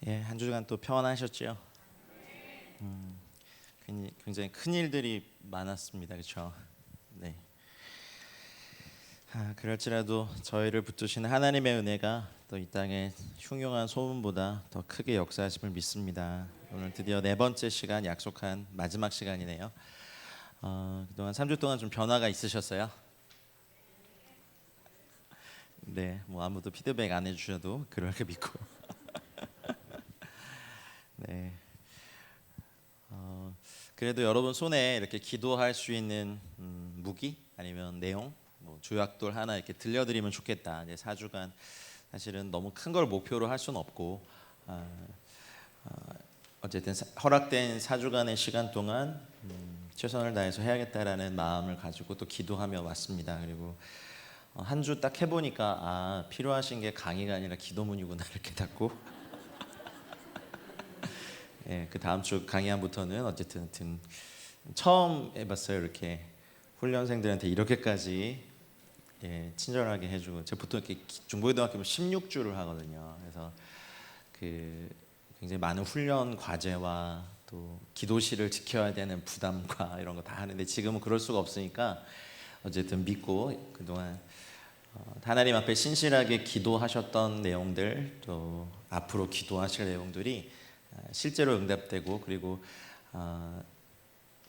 예, 한 주간 또 평안하셨죠? 굉장히 큰 일들이 많았습니다, 그렇죠? 네. 그럴지라도 저희를 붙드시는 하나님의 은혜가 또 이 땅의 흉흉한 소문보다 더 크게 역사하심을 믿습니다. 오늘 드디어 네 번째 시간, 약속한 마지막 시간이네요. 그동안 3주 동안 좀 변화가 있으셨어요? 네, 뭐 아무도 피드백 안 해주셔도 그렇게 믿고. 네. 그래도 여러분 손에 이렇게 기도할 수 있는 무기 아니면 내용, 뭐 조약돌 하나 이렇게 들려드리면 좋겠다. 이제 4주간 사실은 너무 큰 걸 목표로 할 수는 없고, 어쨌든 허락된 4주간의 시간 동안 최선을 다해서 해야겠다라는 마음을 가지고 또 기도하며 왔습니다. 그리고 한 주 딱 해보니까 필요하신 게 강의가 아니라 기도문이구나 이렇게 닫고. 예, 그 다음 주 강의안부터는 어쨌든 처음 해봤어요. 이렇게 훈련생들한테 이렇게까지 친절하게 해주고, 제가 보통 이렇게 중부고등학교 16주를 하거든요. 그래서 그 굉장히 많은 훈련 과제와 또 기도실을 지켜야 되는 부담과 이런 거 다 하는데, 지금은 그럴 수가 없으니까 어쨌든 믿고 그동안 하나님 앞에 신실하게 기도하셨던 내용들, 또 앞으로 기도하실 내용들이 실제로 응답되고, 그리고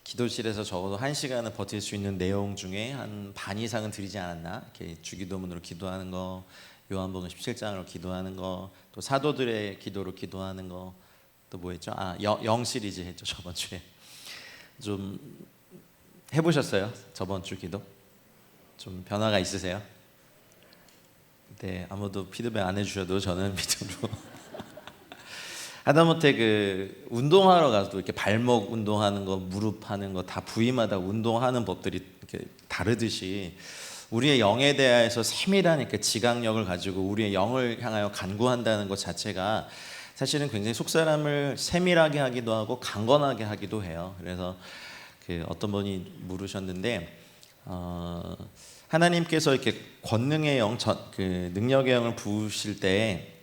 기도실에서 적어도 1시간은 버틸 수 있는 내용 중에 한 반 이상은 드리지 않았나. 이렇게 주기도문으로 기도하는 거, 요한복음 17장으로 기도하는 거, 또 사도들의 기도로 기도하는 거, 또 뭐였죠? 영 시리즈 했죠, 저번 주에. 좀 해보셨어요? 저번 주 기도? 좀 변화가 있으세요? 네, 아무도 피드백 안 해주셔도 저는 믿음으로 하다못해 그 운동하러 가서도 이렇게 발목 운동하는 거, 무릎 하는 거 다 부위마다 운동하는 법들이 이렇게 다르듯이, 우리의 영에 대해서 세밀한 이렇게 지각력을 가지고 우리의 영을 향하여 간구한다는 것 자체가 사실은 굉장히 속사람을 세밀하게 하기도 하고 강건하게 하기도 해요. 그래서 그 어떤 분이 물으셨는데, 하나님께서 이렇게 권능의 영, 그 능력의 영을 부으실 때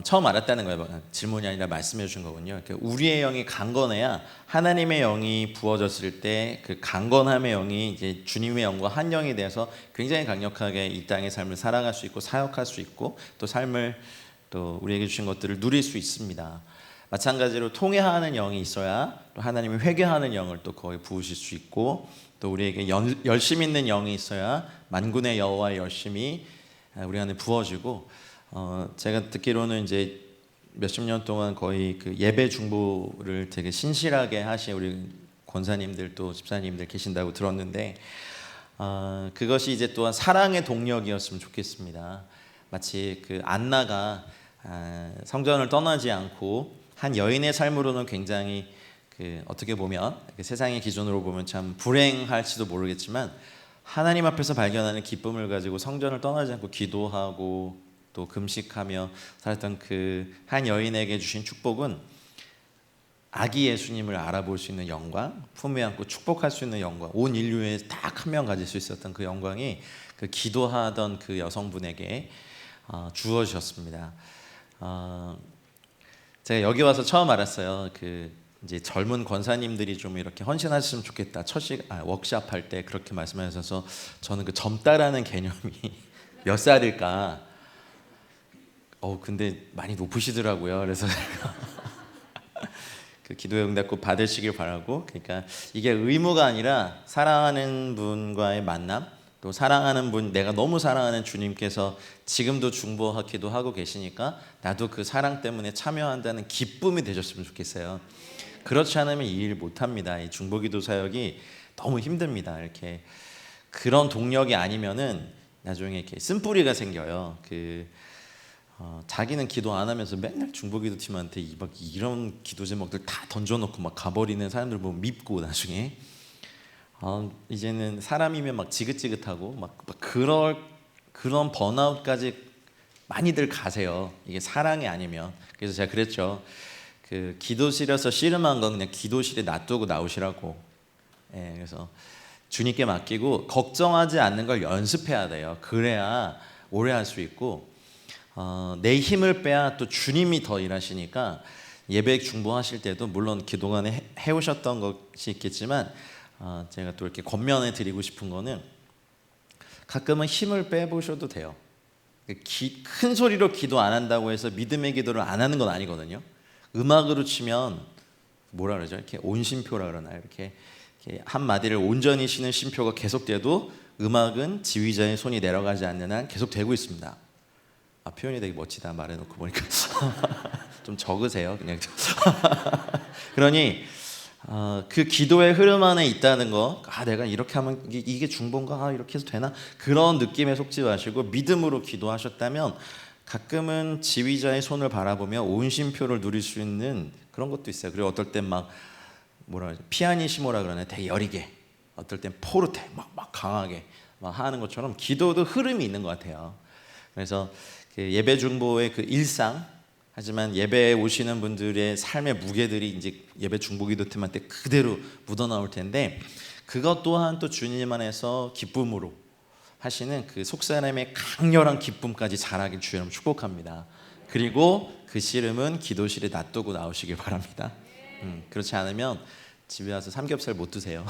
처음 알았다는 거예요. 질문이 아니라 말씀해 주신 거군요. 우리의 영이 강건해야 하나님의 영이 부어졌을 때 그 강건함의 영이 이제 주님의 영과 한 영이 돼서 굉장히 강력하게 이 땅의 삶을 살아갈 수 있고 사역할 수 있고, 또 삶을 또 우리에게 주신 것들을 누릴 수 있습니다. 마찬가지로 통회하는 영이 있어야 또 하나님의 회개하는 영을 또 거기 부으실 수 있고, 또 우리에게 열심 있는 영이 있어야 만군의 여호와의 열심이 우리 안에 부어지고, 제가 듣기로는 이제 몇십 년 동안 거의 그 예배 중보를 되게 신실하게 하신 우리 권사님들 또 집사님들 계신다고 들었는데, 그것이 이제 또한 사랑의 동력이었으면 좋겠습니다. 마치 그 안나가 성전을 떠나지 않고 한 여인의 삶으로는 굉장히 그 어떻게 보면 그 세상의 기준으로 보면 참 불행할지도 모르겠지만, 하나님 앞에서 발견하는 기쁨을 가지고 성전을 떠나지 않고 기도하고 또 금식하며 살았던 그 한 여인에게 주신 축복은 아기 예수님을 알아볼 수 있는 영광, 품에 안고 축복할 수 있는 영광, 온 인류에 딱 한 명 가질 수 있었던 그 영광이 그 기도하던 그 여성분에게 주어졌습니다. 제가 여기 와서 처음 알았어요. 그 이제 젊은 권사님들이 좀 이렇게 헌신하셨으면 좋겠다. 워크샵 할 때 그렇게 말씀하셔서, 저는 그 젊다라는 개념이 몇 살일까? 근데 많이 높으시더라고요. 그래서 그 기도의 응답 꼭 받으시길 바라고, 그러니까 이게 의무가 아니라 사랑하는 분과의 만남, 또 사랑하는 분, 내가 너무 사랑하는 주님께서 지금도 중보하기도 하고 계시니까 나도 그 사랑 때문에 참여한다는 기쁨이 되셨으면 좋겠어요. 그렇지 않으면 이 일 못합니다. 이 중보기도 사역이 너무 힘듭니다. 이렇게 그런 동력이 아니면은 나중에 이렇게 쓴뿌리가 생겨요. 자기는 기도 안 하면서 맨날 중보기도 팀한테 막 이런 기도 제목들 다 던져놓고 막 가버리는 사람들 보면 밉고, 나중에 이제는 사람이면 막 지긋지긋하고 막 그런 번아웃까지 많이들 가세요. 이게 사랑이 아니면. 그래서 제가 그랬죠. 그 기도실에서 씨름한 건 그냥 기도실에 놔두고 나오시라고. 그래서 주님께 맡기고 걱정하지 않는 걸 연습해야 돼요. 그래야 오래 할 수 있고, 내 힘을 빼야 또 주님이 더 일하시니까 예배 중보하실 때도 물론 그동안에 해오셨던 것이 있겠지만 제가 또 이렇게 권면해 드리고 싶은 거는 가끔은 힘을 빼보셔도 돼요. 큰 소리로 기도 안 한다고 해서 믿음의 기도를 안 하는 건 아니거든요. 음악으로 치면 뭐라 그러죠? 이렇게 온심표라 그러나요? 이렇게 한 마디를 온전히 쉬는 심표가 계속돼도 음악은 지휘자의 손이 내려가지 않는 한 계속 되고 있습니다. 표현이 되게 멋지다 말해놓고 보니까 좀 적으세요 그냥. 그러니 그 기도의 흐름 안에 있다는 거, 내가 이렇게 하면 이게 중보인가, 이렇게 해서 되나, 그런 느낌에 속지 마시고 믿음으로 기도하셨다면 가끔은 지휘자의 손을 바라보며 온심표를 누릴 수 있는 그런 것도 있어요. 그리고 어떨 땐 막 뭐라 그러지, 피아니시모라 그러네, 되게 여리게, 어떨 땐 포르테 막 강하게 막 하는 것처럼 기도도 흐름이 있는 것 같아요. 그래서 그 예배 중보의 그 일상, 하지만 예배에 오시는 분들의 삶의 무게들이 이제 예배 중보기도 팀할 때 그대로 묻어나올 텐데, 그것 또한 또 주님 안에서 기쁨으로 하시는 그 속사람의 강렬한 기쁨까지 자라길 주여름 축복합니다. 그리고 그 씨름은 기도실에 놔두고 나오시길 바랍니다. 그렇지 않으면 집에 와서 삼겹살 못 드세요.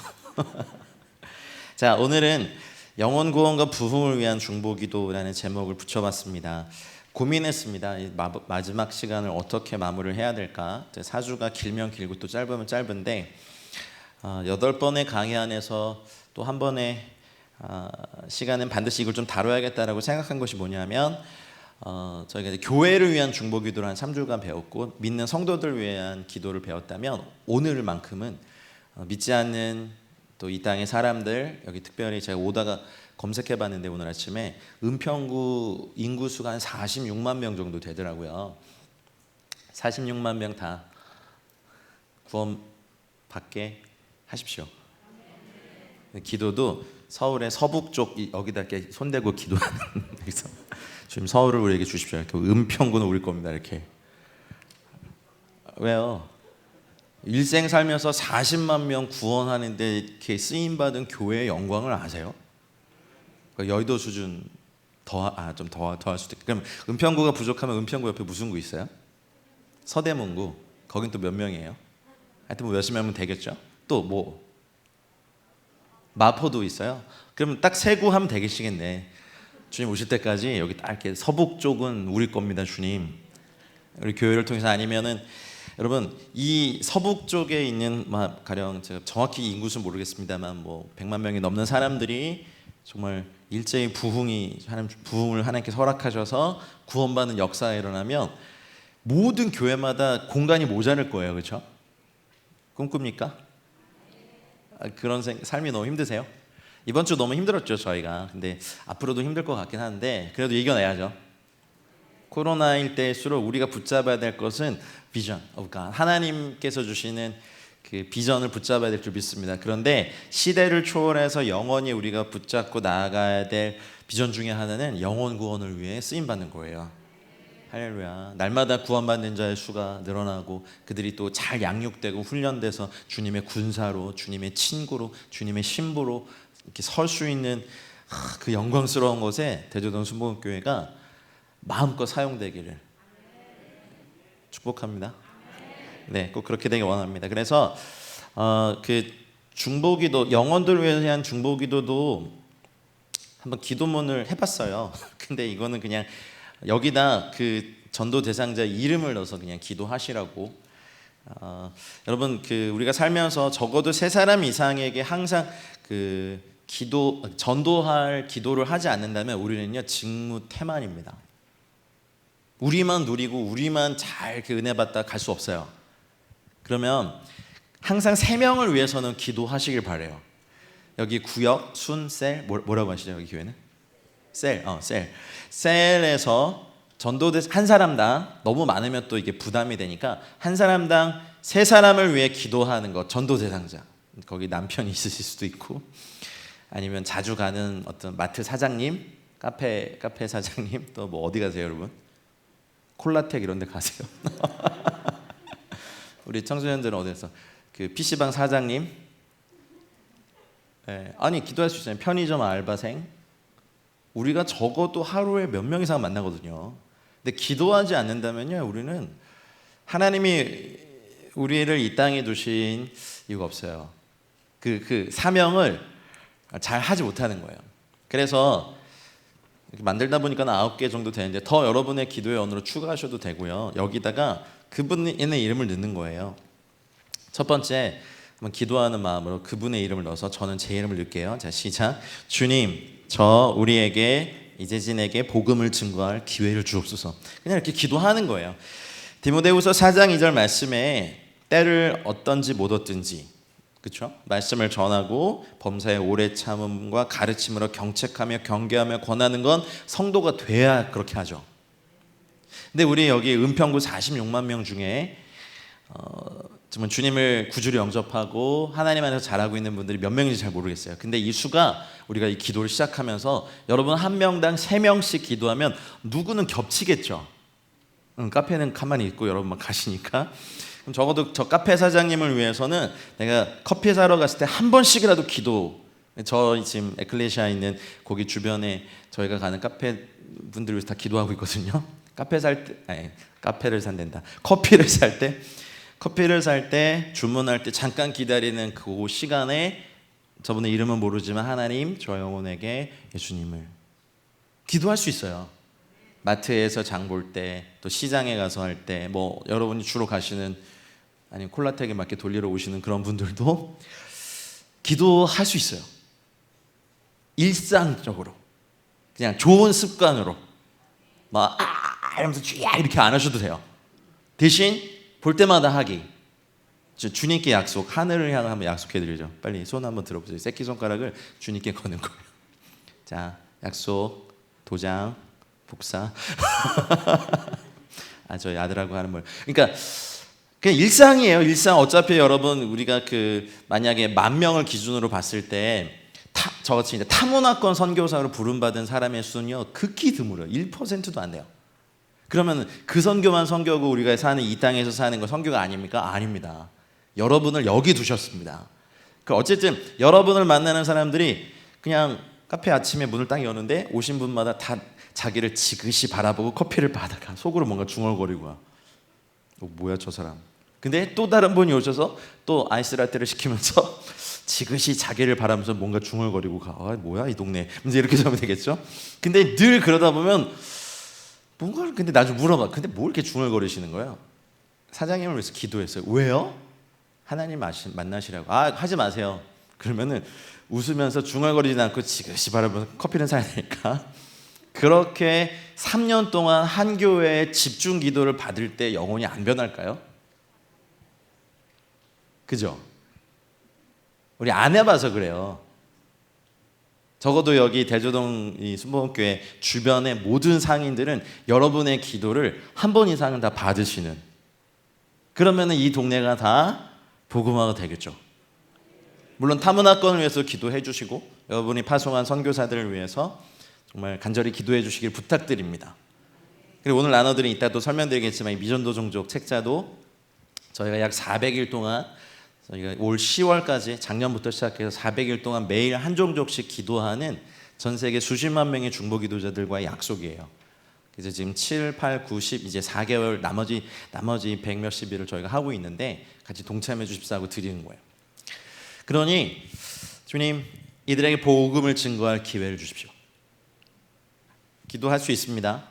자, 오늘은 영혼 구원과 부흥을 위한 중보기도라는 제목을 붙여봤습니다. 고민했습니다. 마지막 시간을 어떻게 마무리를 해야 될까. 4주가 길면 길고 또 짧으면 짧은데 8번의 강의 안에서 또 한 번의 시간은 반드시 이걸 좀 다뤄야겠다라고 생각한 것이 뭐냐면, 저희가 이제 교회를 위한 중보기도를 한 3주간 배웠고 믿는 성도들을 위한 기도를 배웠다면, 오늘만큼은 믿지 않는 또 이 땅의 사람들, 여기 특별히 제가 오다가 검색해봤는데 오늘 아침에 은평구 인구수가 한 46만 명 정도 되더라고요. 46만 명 다 구원 받게 하십시오. 기도도 서울의 서북 쪽 여기다 이렇게 손대고 기도하는 그래서 지금 서울을 우리에게 주십시오. 이렇게 은평구는 우리 겁니다. 이렇게. 왜요? 일생 살면서 40만 명 구원하는데 이렇게 쓰임 받은 교회의 영광을 아세요? 그러니까 여의도 수준 좀 더 할 수도 있고. 그럼 은평구가 부족하면 은평구 옆에 무슨 구 있어요? 서대문구. 거긴 또 몇 명이에요? 하여튼 뭐 몇십 명은 되겠죠. 또 뭐 마포도 있어요. 그러면 딱 세 구 하면 되겠시겠네. 주님 오실 때까지 여기 딱 이렇게 서북 쪽은 우리 겁니다, 주님. 우리 교회를 통해서. 아니면은 여러분 이 서북 쪽에 있는 가령 제가 정확히 인구수 모르겠습니다만 뭐 100만 명이 넘는 사람들이 정말 일제히 부흥을 하나님께 허락하셔서 구원받는 역사가 일어나면 모든 교회마다 공간이 모자랄 거예요. 그렇죠? 꿈꿉니까? 그런 삶이 너무 힘드세요? 이번 주 너무 힘들었죠 저희가. 근데 앞으로도 힘들 것 같긴 한데 그래도 이겨내야죠. 코로나일 때일수록 우리가 붙잡아야 될 것은 비전 오브 갓, 하나님께서 주시는 그 비전을 붙잡아야 될 줄 믿습니다. 그런데 시대를 초월해서 영원히 우리가 붙잡고 나아가야 될 비전 중에 하나는 영혼 구원을 위해 쓰임 받는 거예요. 할렐루야. 날마다 구원받는 자의 수가 늘어나고 그들이 또 잘 양육되고 훈련돼서 주님의 군사로, 주님의 친구로, 주님의 신부로 이렇게 설 수 있는 그 영광스러운 곳에 대저동 순복음교회가 마음껏 사용되기를 축복합니다. 네, 꼭 그렇게 되길 원합니다. 그래서 그 중보기도, 영혼들을 위한 중보기도도 한번 기도문을 해봤어요. 근데 이거는 그냥 여기다 그 전도 대상자 이름을 넣어서 그냥 기도하시라고. 여러분 그 우리가 살면서 적어도 3사람 이상에게 항상 그 전도할 기도를 하지 않는다면 우리는요 직무태만입니다. 우리만 누리고 우리만 잘 그 은혜 받다 갈 수 없어요. 그러면 항상 3명을 위해서는 기도하시길 바래요. 여기 구역, 순, 셀 뭐라고 하시죠? 여기 교회는? 셀에서 전도대 한 사람당, 너무 많으면 또 이게 부담이 되니까 한 사람당 3사람을 위해 기도하는 것. 전도 대상자. 거기 남편이 있으실 수도 있고 아니면 자주 가는 어떤 마트 사장님, 카페 사장님, 또 뭐 어디 가세요 여러분? 콜라텍 이런 데 가세요. 우리 청소년들은 어디서 그 PC방 사장님, 아니 기도할 수 있잖아요. 편의점 알바생. 우리가 적어도 하루에 몇 명 이상 만나거든요. 근데 기도하지 않는다면요, 우리는 하나님이 우리를 이 땅에 두신 이유가 없어요. 그 사명을 잘 하지 못하는 거예요. 그래서 만들다 보니까 9개 정도 되는데 더 여러분의 기도의 언어로 추가하셔도 되고요. 여기다가 그분의 이름을 넣는 거예요. 첫 번째, 한번 기도하는 마음으로 그분의 이름을 넣어서 저는 제 이름을 넣을게요. 자, 시작. 주님, 저 우리에게 이재진에게 복음을 증거할 기회를 주옵소서. 그냥 이렇게 기도하는 거예요. 디모데후서 4장 2절 말씀에 때를 얻든지 못 얻든지, 그렇죠? 말씀을 전하고 범사의 오래 참음과 가르침으로 경책하며 경계하며 권하는 건 성도가 돼야 그렇게 하죠. 근데 우리 여기 은평구 46만 명 중에 정말 주님을 구주로 영접하고 하나님 안에서 잘하고 있는 분들이 몇 명인지 잘 모르겠어요. 근데 이 수가 우리가 이 기도를 시작하면서 여러분 한 명당 3명씩 기도하면 누구는 겹치겠죠. 카페는 가만히 있고 여러분만 가시니까. 그럼 적어도 저 카페 사장님을 위해서는 내가 커피 사러 갔을 때 한 번씩이라도 기도. 저 지금 에클레시아에 있는 거기 주변에 저희가 가는 카페 분들을 위해서 다 기도하고 있거든요. 커피를 살 때 주문할 때 잠깐 기다리는 그 시간에 저분의 이름은 모르지만 하나님 저 영혼에게 예수님을 기도할 수 있어요. 마트에서 장 볼 때, 또 시장에 가서 할 때, 뭐 여러분이 주로 가시는 아니면 콜라텍에 맞게 돌리러 오시는 그런 분들도 기도할 수 있어요. 일상적으로 그냥 좋은 습관으로 막 이러면서 이렇게 안 하셔도 돼요. 대신 볼 때마다 하기. 주님께 약속, 하늘을 향해 한번 약속해드리죠. 빨리 손 한번 들어보세요. 새끼손가락을 주님께 거는 거예요. 자, 약속, 도장, 복사. 저희 아들하고 하는 말. 그러니까 그냥 일상이에요. 일상. 어차피 여러분 우리가 만약에 10,000명을 기준으로 봤을 때 저같이 이제 타문화권 선교사로 부름받은 사람의 수는요 극히 드물어요. 1%도 안 돼요. 그러면 그 선교만 선교고 우리가 사는 이 땅에서 사는 건 선교가 아닙니까? 아닙니다. 여러분을 여기 두셨습니다. 어쨌든 여러분을 만나는 사람들이 그냥 카페 아침에 문을 딱 여는데 오신 분마다 다 자기를 지그시 바라보고 커피를 받아가. 속으로 뭔가 중얼거리고 와. 뭐야 저 사람. 근데 또 다른 분이 오셔서 또 아이스라떼를 시키면서 지그시 자기를 바라면서 뭔가 중얼거리고 가. 뭐야 이 동네. 이제 이렇게 하면 되겠죠. 근데 늘 그러다 보면 뭔가를 근데 나중에 물어봐. 근데 뭘 이렇게 중얼거리시는 거예요? 사장님을 위해서 기도했어요. 왜요? 하나님 만나시라고. 하지 마세요. 그러면은 웃으면서 중얼거리지 않고 지그시 바라보면서 커피는 사야 되니까. 그렇게 3년 동안 한 교회에 집중 기도를 받을 때 영혼이 안 변할까요? 그죠? 우리 안 해봐서 그래요. 적어도 여기 대조동 이 순복음교회 주변의 모든 상인들은 여러분의 기도를 한 번 이상은 다 받으시는, 그러면 이 동네가 다 복음화가 되겠죠. 물론 타문화권을 위해서 기도해 주시고 여러분이 파송한 선교사들을 위해서 정말 간절히 기도해 주시길 부탁드립니다. 그리고 오늘 나눠드린 이따 또 설명드리겠지만 이 미전도 종족 책자도 저희가 약 400일 동안, 저희가 올 10월까지 작년부터 시작해서 400일 동안 매일 한 종족씩 기도하는 전 세계 수십만 명의 중보 기도자들과의 약속이에요. 그래서 지금 7, 8, 9, 10 이제 4개월 나머지 100 몇십 일을 저희가 하고 있는데 같이 동참해 주십사 하고 드리는 거예요. 그러니 주님 이들에게 복음을 증거할 기회를 주십시오. 기도할 수 있습니다.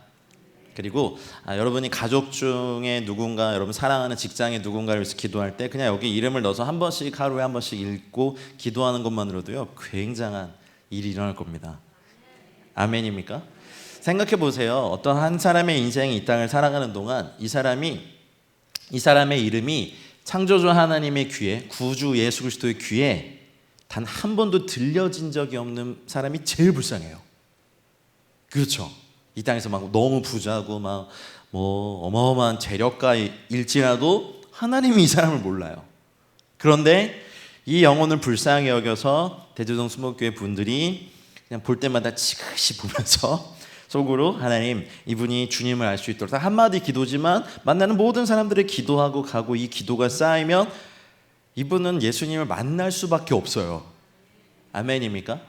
그리고 여러분이 가족 중에 누군가, 여러분 사랑하는 직장의 누군가를 위해서 기도할 때 그냥 여기 이름을 넣어서 한 번씩, 하루에 한 번씩 읽고 기도하는 것만으로도요 굉장한 일이 일어날 겁니다. 아멘입니까? 생각해 보세요. 어떤 한 사람의 인생이 이 땅을 살아가는 동안 이 사람의 이름이 창조주 하나님의 귀에, 구주 예수 그리스도의 귀에 단 한 번도 들려진 적이 없는 사람이 제일 불쌍해요. 그렇죠? 이 땅에서 막 너무 부자고 막 뭐 어마어마한 재력가일지라도 하나님이 이 사람을 몰라요. 그런데 이 영혼을 불쌍히 여겨서 대조동 순복음교회 분들이 그냥 볼 때마다 지그시 보면서 속으로 하나님 이분이 주님을 알 수 있도록 한마디 기도지만 만나는 모든 사람들의 기도하고 가고, 이 기도가 쌓이면 이분은 예수님을 만날 수밖에 없어요. 아멘입니까?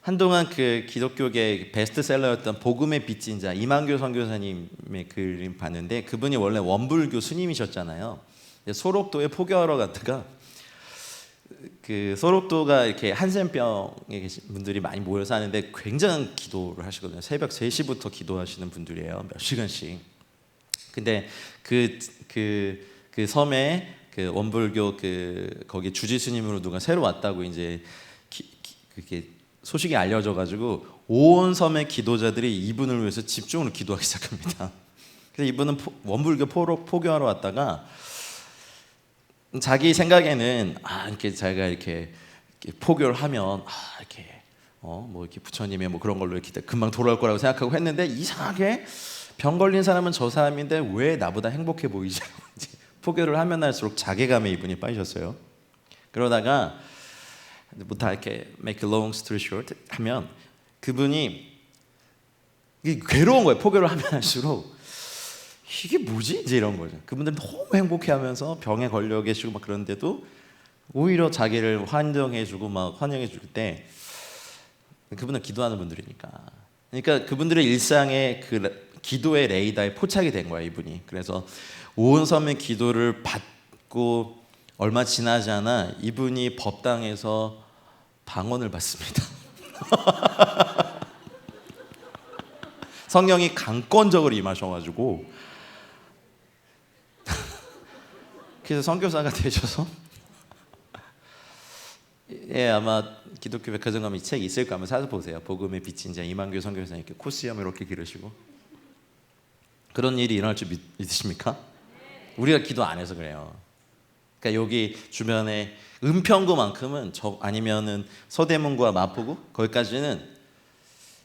한동안 그 기독교계 베스트셀러였던 복음의 빚진 자 이만교 선교사님의 글을 봤는데, 그분이 원래 원불교 스님이셨잖아요. 소록도에 포교하러 갔다가 그 소록도가 이렇게 한센병에 계신 분들이 많이 모여 사는데 굉장한 기도를 하시거든요. 새벽 3시부터 기도하시는 분들이에요. 몇 시간씩. 근데 그 섬에 그 원불교 거기 주지 스님으로 누가 새로 왔다고 이제 그게 소식이 알려져 가지고 온 섬의 기도자들이 이분을 위해서 집중으로 기도하기 시작합니다. 그래서 이분은 원불교 포교하러 왔다가 자기 생각에는 이렇게 자기가 이렇게 포교를 하면 이렇게 뭐 이렇게 부처님의 뭐 그런 걸로 이렇게 금방 돌아올 거라고 생각하고 했는데, 이상하게 병 걸린 사람은 저 사람인데 왜 나보다 행복해 보이지? 포교를 하면 할수록 자괴감에 이분이 빠지셨어요. 그러다가 뭐 다 이렇게 make a long story short 하면 그분이 이게 괴로운 거예요. 포교를 하면 할수록 이게 뭐지? 이제 이런 거죠. 그분들은 너무 행복해하면서 병에 걸려 계시고 막 그런데도 오히려 자기를 환영해주고 막 환영해줄 때, 그분은 기도하는 분들이니까. 그러니까 그분들의 일상에 그 기도의 레이더에 포착이 된 거야, 이분이. 그래서 온 섬의 기도를 받고 얼마 지나지 않아 이분이 법당에서 방언을 받습니다. 성령이 강권적으로 임하셔가지고 그래서 선교사가 되셔서 아마 기독교 백화점 가면 이 책이 있을 까 한번 사서 보세요. 복음의 빚진 자 이만교 선교사님 이렇게 코스염 이렇게 기르시고. 그런 일이 일어날 줄 믿으십니까? 우리가 기도 안 해서 그래요. 그러니까 여기 주변에 은평구만큼은 아니면은 서대문구와 마포구 거기까지는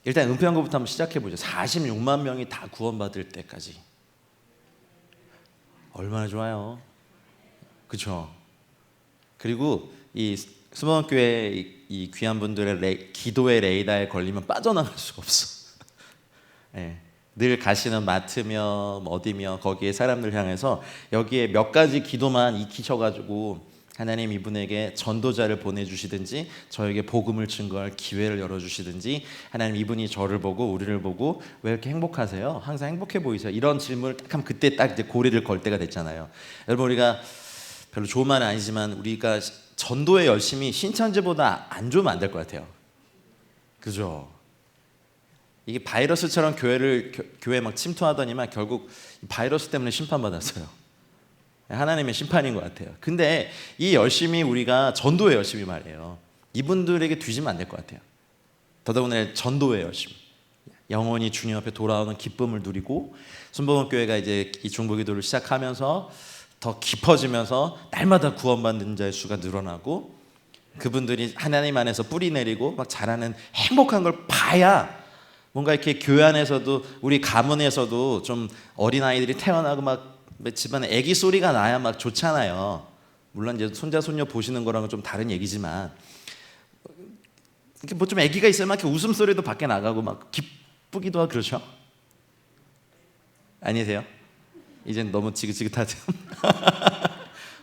일단 은평구부터 한번 시작해 보죠. 46만 명이 다 구원받을 때까지 얼마나 좋아요. 그렇죠? 그리고 이 수목교회 이 귀한 분들의 기도의 레이더에 걸리면 빠져나갈 수가 없어. 네. 늘 가시는 마트며 어디며 거기에 사람들 향해서 여기에 몇 가지 기도만 익히셔가지고 하나님 이분에게 전도자를 보내주시든지 저에게 복음을 증거할 기회를 열어주시든지, 하나님 이분이 저를 보고 우리를 보고 왜 이렇게 행복하세요? 항상 행복해 보이세요? 이런 질문을 딱 하면 그때 딱 이제 고리를 걸 때가 됐잖아요. 여러분, 우리가 별로 좋은 말은 아니지만 우리가 전도에 열심히 신천지보다 안 좋으면 안 될 것 같아요. 그죠? 이게 바이러스처럼 교회 막 침투하더니만 결국 바이러스 때문에 심판받았어요. 하나님의 심판인 것 같아요. 근데 이 열심히 우리가 전도에 열심히 말해요. 이분들에게 뒤지면 안 될 것 같아요. 더더군다나 전도에 열심히 영원히 주님 앞에 돌아오는 기쁨을 누리고, 순복음교회가 이제 이 중보기도를 시작하면서 더 깊어지면서 날마다 구원받는 자의 수가 늘어나고, 그분들이 하나님 안에서 뿌리 내리고 막 자라는 행복한 걸 봐야 뭔가 이렇게 교회 안에서도 우리 가문에서도 좀 어린아이들이 태어나고 막 집안에 애기 소리가 나야 막 좋잖아요. 물론 이제 손자 손녀 보시는 거랑은 좀 다른 얘기지만 이렇게 뭐 좀 애기가 있으면 이렇게 웃음소리도 밖에 나가고 막 기쁘기도 하고 그렇죠? 아니세요? 이젠 너무 지긋지긋하죠?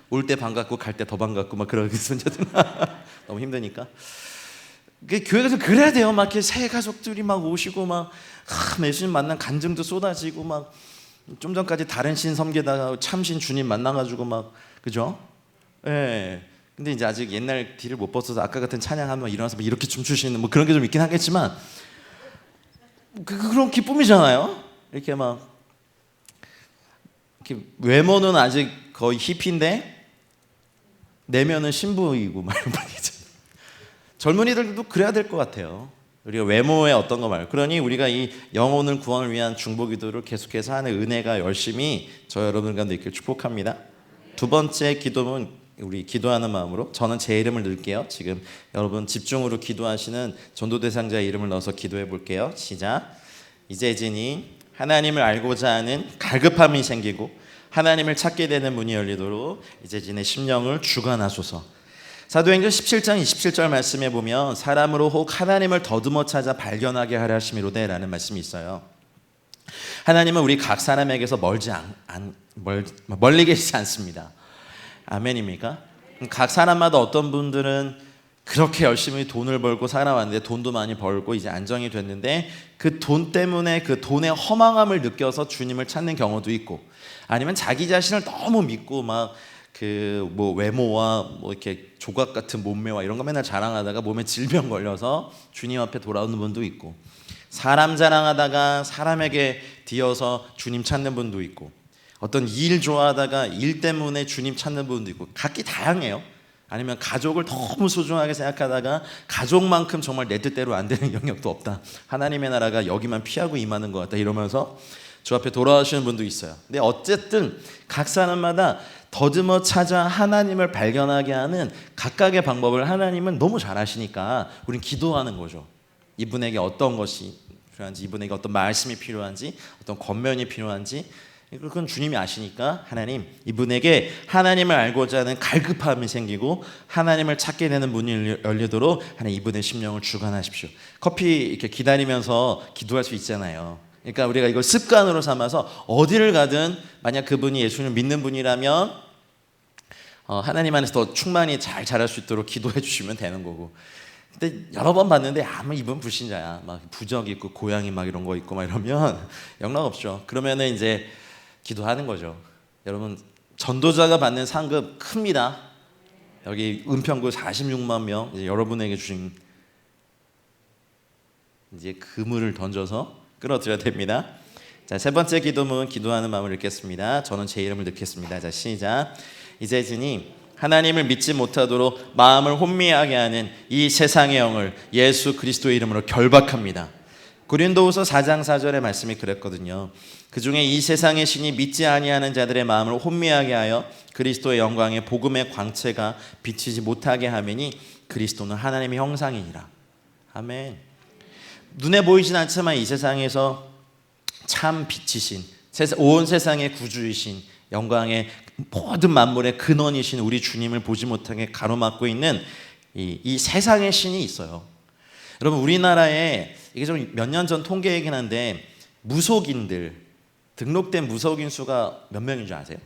올 때 반갑고 갈 때 더 반갑고 막 그러게 손자들 너무 힘드니까. 교회 가서 그래야 돼요. 막 이렇게 새 가족들이 막 오시고 막 예수님 만난 간증도 쏟아지고 막 좀 전까지 다른 신 섬기다가 참신 주님 만나가지고 막 그죠? 예. 근데 이제 아직 옛날 뒤를 못 벗어서 아까 같은 찬양하면 일어나서 막 이렇게 춤추시는 뭐 그런 게 좀 있긴 하겠지만 그런 기쁨이잖아요. 이렇게 막 이렇게 외모는 아직 거의 히피인데 내면은 신부이고 막 이런 말이죠. 젊은이들도 그래야 될 것 같아요. 우리가 외모의 어떤 거 말고. 그러니 우리가 이 영혼을 구원을 위한 중보기도를 계속해서 하는 은혜가 열심히 저 여러분 가운데 있길 축복합니다. 두 번째 기도는 우리 기도하는 마음으로 저는 제 이름을 넣을게요. 지금 여러분 집중으로 기도하시는 전도 대상자의 이름을 넣어서 기도해 볼게요. 시작. 이재진이 하나님을 알고자 하는 갈급함이 생기고 하나님을 찾게 되는 문이 열리도록 이재진의 심령을 주관하소서. 사도행전 17장 27절 말씀에 보면 사람으로 혹 하나님을 더듬어 찾아 발견하게 하려 하심이로되 라는 말씀이 있어요. 하나님은 우리 각 사람에게서 멀리 계시지 않습니다. 아멘입니까? 각 사람마다 어떤 분들은 그렇게 열심히 돈을 벌고 살아왔는데 돈도 많이 벌고 이제 안정이 됐는데 그 돈 때문에 그 돈의 허망함을 느껴서 주님을 찾는 경우도 있고, 아니면 자기 자신을 너무 믿고 막 그 뭐 외모와 뭐 이렇게 조각 같은 몸매와 이런 거 맨날 자랑하다가 몸에 질병 걸려서 주님 앞에 돌아오는 분도 있고, 사람 자랑하다가 사람에게 뒤어서 주님 찾는 분도 있고, 어떤 일 좋아하다가 일 때문에 주님 찾는 분도 있고, 각기 다양해요. 아니면 가족을 너무 소중하게 생각하다가 가족만큼 정말 내 뜻대로 안 되는 영역도 없다, 하나님의 나라가 여기만 피하고 임하는 것 같다 이러면서 주 앞에 돌아오시는 분도 있어요. 근데 어쨌든 각 사람마다 더듬어 찾아 하나님을 발견하게 하는 각각의 방법을 하나님은 너무 잘 아시니까 우린 기도하는 거죠. 이분에게 어떤 것이 필요한지, 이분에게 어떤 말씀이 필요한지, 어떤 권면이 필요한지, 그건 주님이 아시니까 하나님, 이분에게 하나님을 알고자 하는 갈급함이 생기고 하나님을 찾게 되는 문이 열리도록 하나님 이분의 심령을 주관하십시오. 커피 이렇게 기다리면서 기도할 수 있잖아요. 그러니까 우리가 이걸 습관으로 삼아서 어디를 가든 만약 그분이 예수님을 믿는 분이라면 하나님 안에서 더 충만히 잘 자랄 수 있도록 기도해 주시면 되는 거고, 근데 여러 번 봤는데 아무 이분 불신자야, 막 부적 있고 고양이 막 이런 거 있고 막 이러면 영락 없죠. 그러면은 이제 기도하는 거죠. 여러분, 전도자가 받는 상급 큽니다. 여기 은평구 46만 명 이제 여러분에게 주신 이제 그물을 던져서 끌어들여야 됩니다. 자, 세 번째 기도문, 기도하는 마음을 읽겠습니다. 저는 제 이름을 넣겠습니다. 자, 시작. 이제 주님, 하나님을 믿지 못하도록 마음을 혼미하게 하는 이 세상의 영을 예수 그리스도의 이름으로 결박합니다. 고린도후서 4장 4절의 말씀이 그랬거든요. 그중에 이 세상의 신이 믿지 아니하는 자들의 마음을 혼미하게 하여 그리스도의 영광의 복음의 광채가 비치지 못하게 하매니 그리스도는 하나님의 형상이니라. 아멘. 눈에 보이진 않지만 이 세상에서 참 빛이신, 온 세상의 구주이신, 영광의 모든 만물의 근원이신 우리 주님을 보지 못하게 가로막고 있는 이 세상의 신이 있어요. 여러분, 우리나라에 이게 좀 몇 년 전 통계이긴 한데 무속인들, 등록된 무속인 수가 몇 명인 줄 아세요?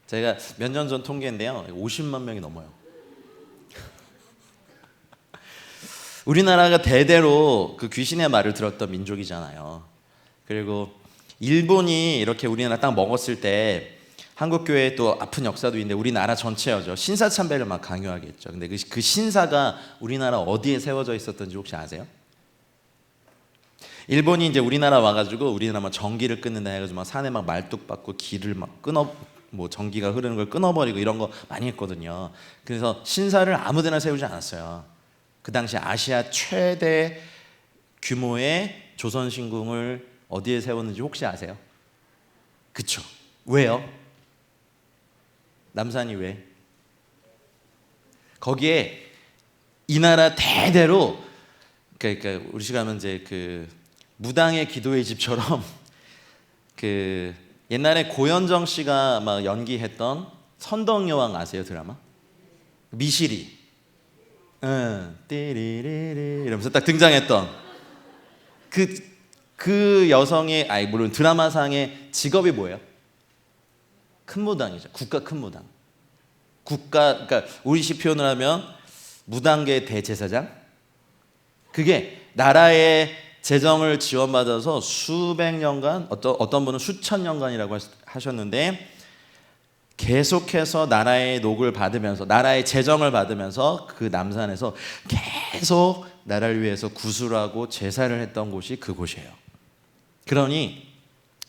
제가 몇 년 전 통계인데요, 50만 명이 넘어요. 우리나라가 대대로 그 귀신의 말을 들었던 민족이잖아요. 그리고 일본이 이렇게 우리나라 딱 먹었을 때 한국교회에 또 아픈 역사도 있는데 우리나라 전체여죠. 신사참배를 막 강요하게 했죠. 근데 그 신사가 우리나라 어디에 세워져 있었던지 혹시 아세요? 일본이 이제 우리나라 와가지고 우리나라 막 전기를 끊는다 해가지고 막 산에 막 말뚝 박고 길을 막 끊어, 뭐 전기가 흐르는 걸 끊어버리고 이런 거 많이 했거든요. 그래서 신사를 아무데나 세우지 않았어요. 그 당시 아시아 최대 규모의 조선신궁을 어디에 세웠는지 혹시 아세요? 그쵸? 왜요? 남산이 왜? 거기에 이 나라 대대로, 그러니까 우리 시가 하면 이제 그 무당의 기도의 집처럼 그 옛날에 고현정 씨가 막 연기했던 선덕여왕 아세요? 드라마? 미실이. 띠리리리 이러면서 딱 등장했던 그 여성의, 물론 드라마상의 직업이 뭐예요? 큰 무당이죠. 국가 큰 무당. 그러니까 우리식 표현을 하면 무당계 대제사장. 그게 나라의 재정을 지원받아서 수백 년간, 어떤 분은 수천 년간이라고 하셨는데 계속해서 나라의 녹을 받으면서, 나라의 재정을 받으면서 그 남산에서 계속 나라를 위해서 구술하고 제사를 했던 곳이 그곳이에요. 그러니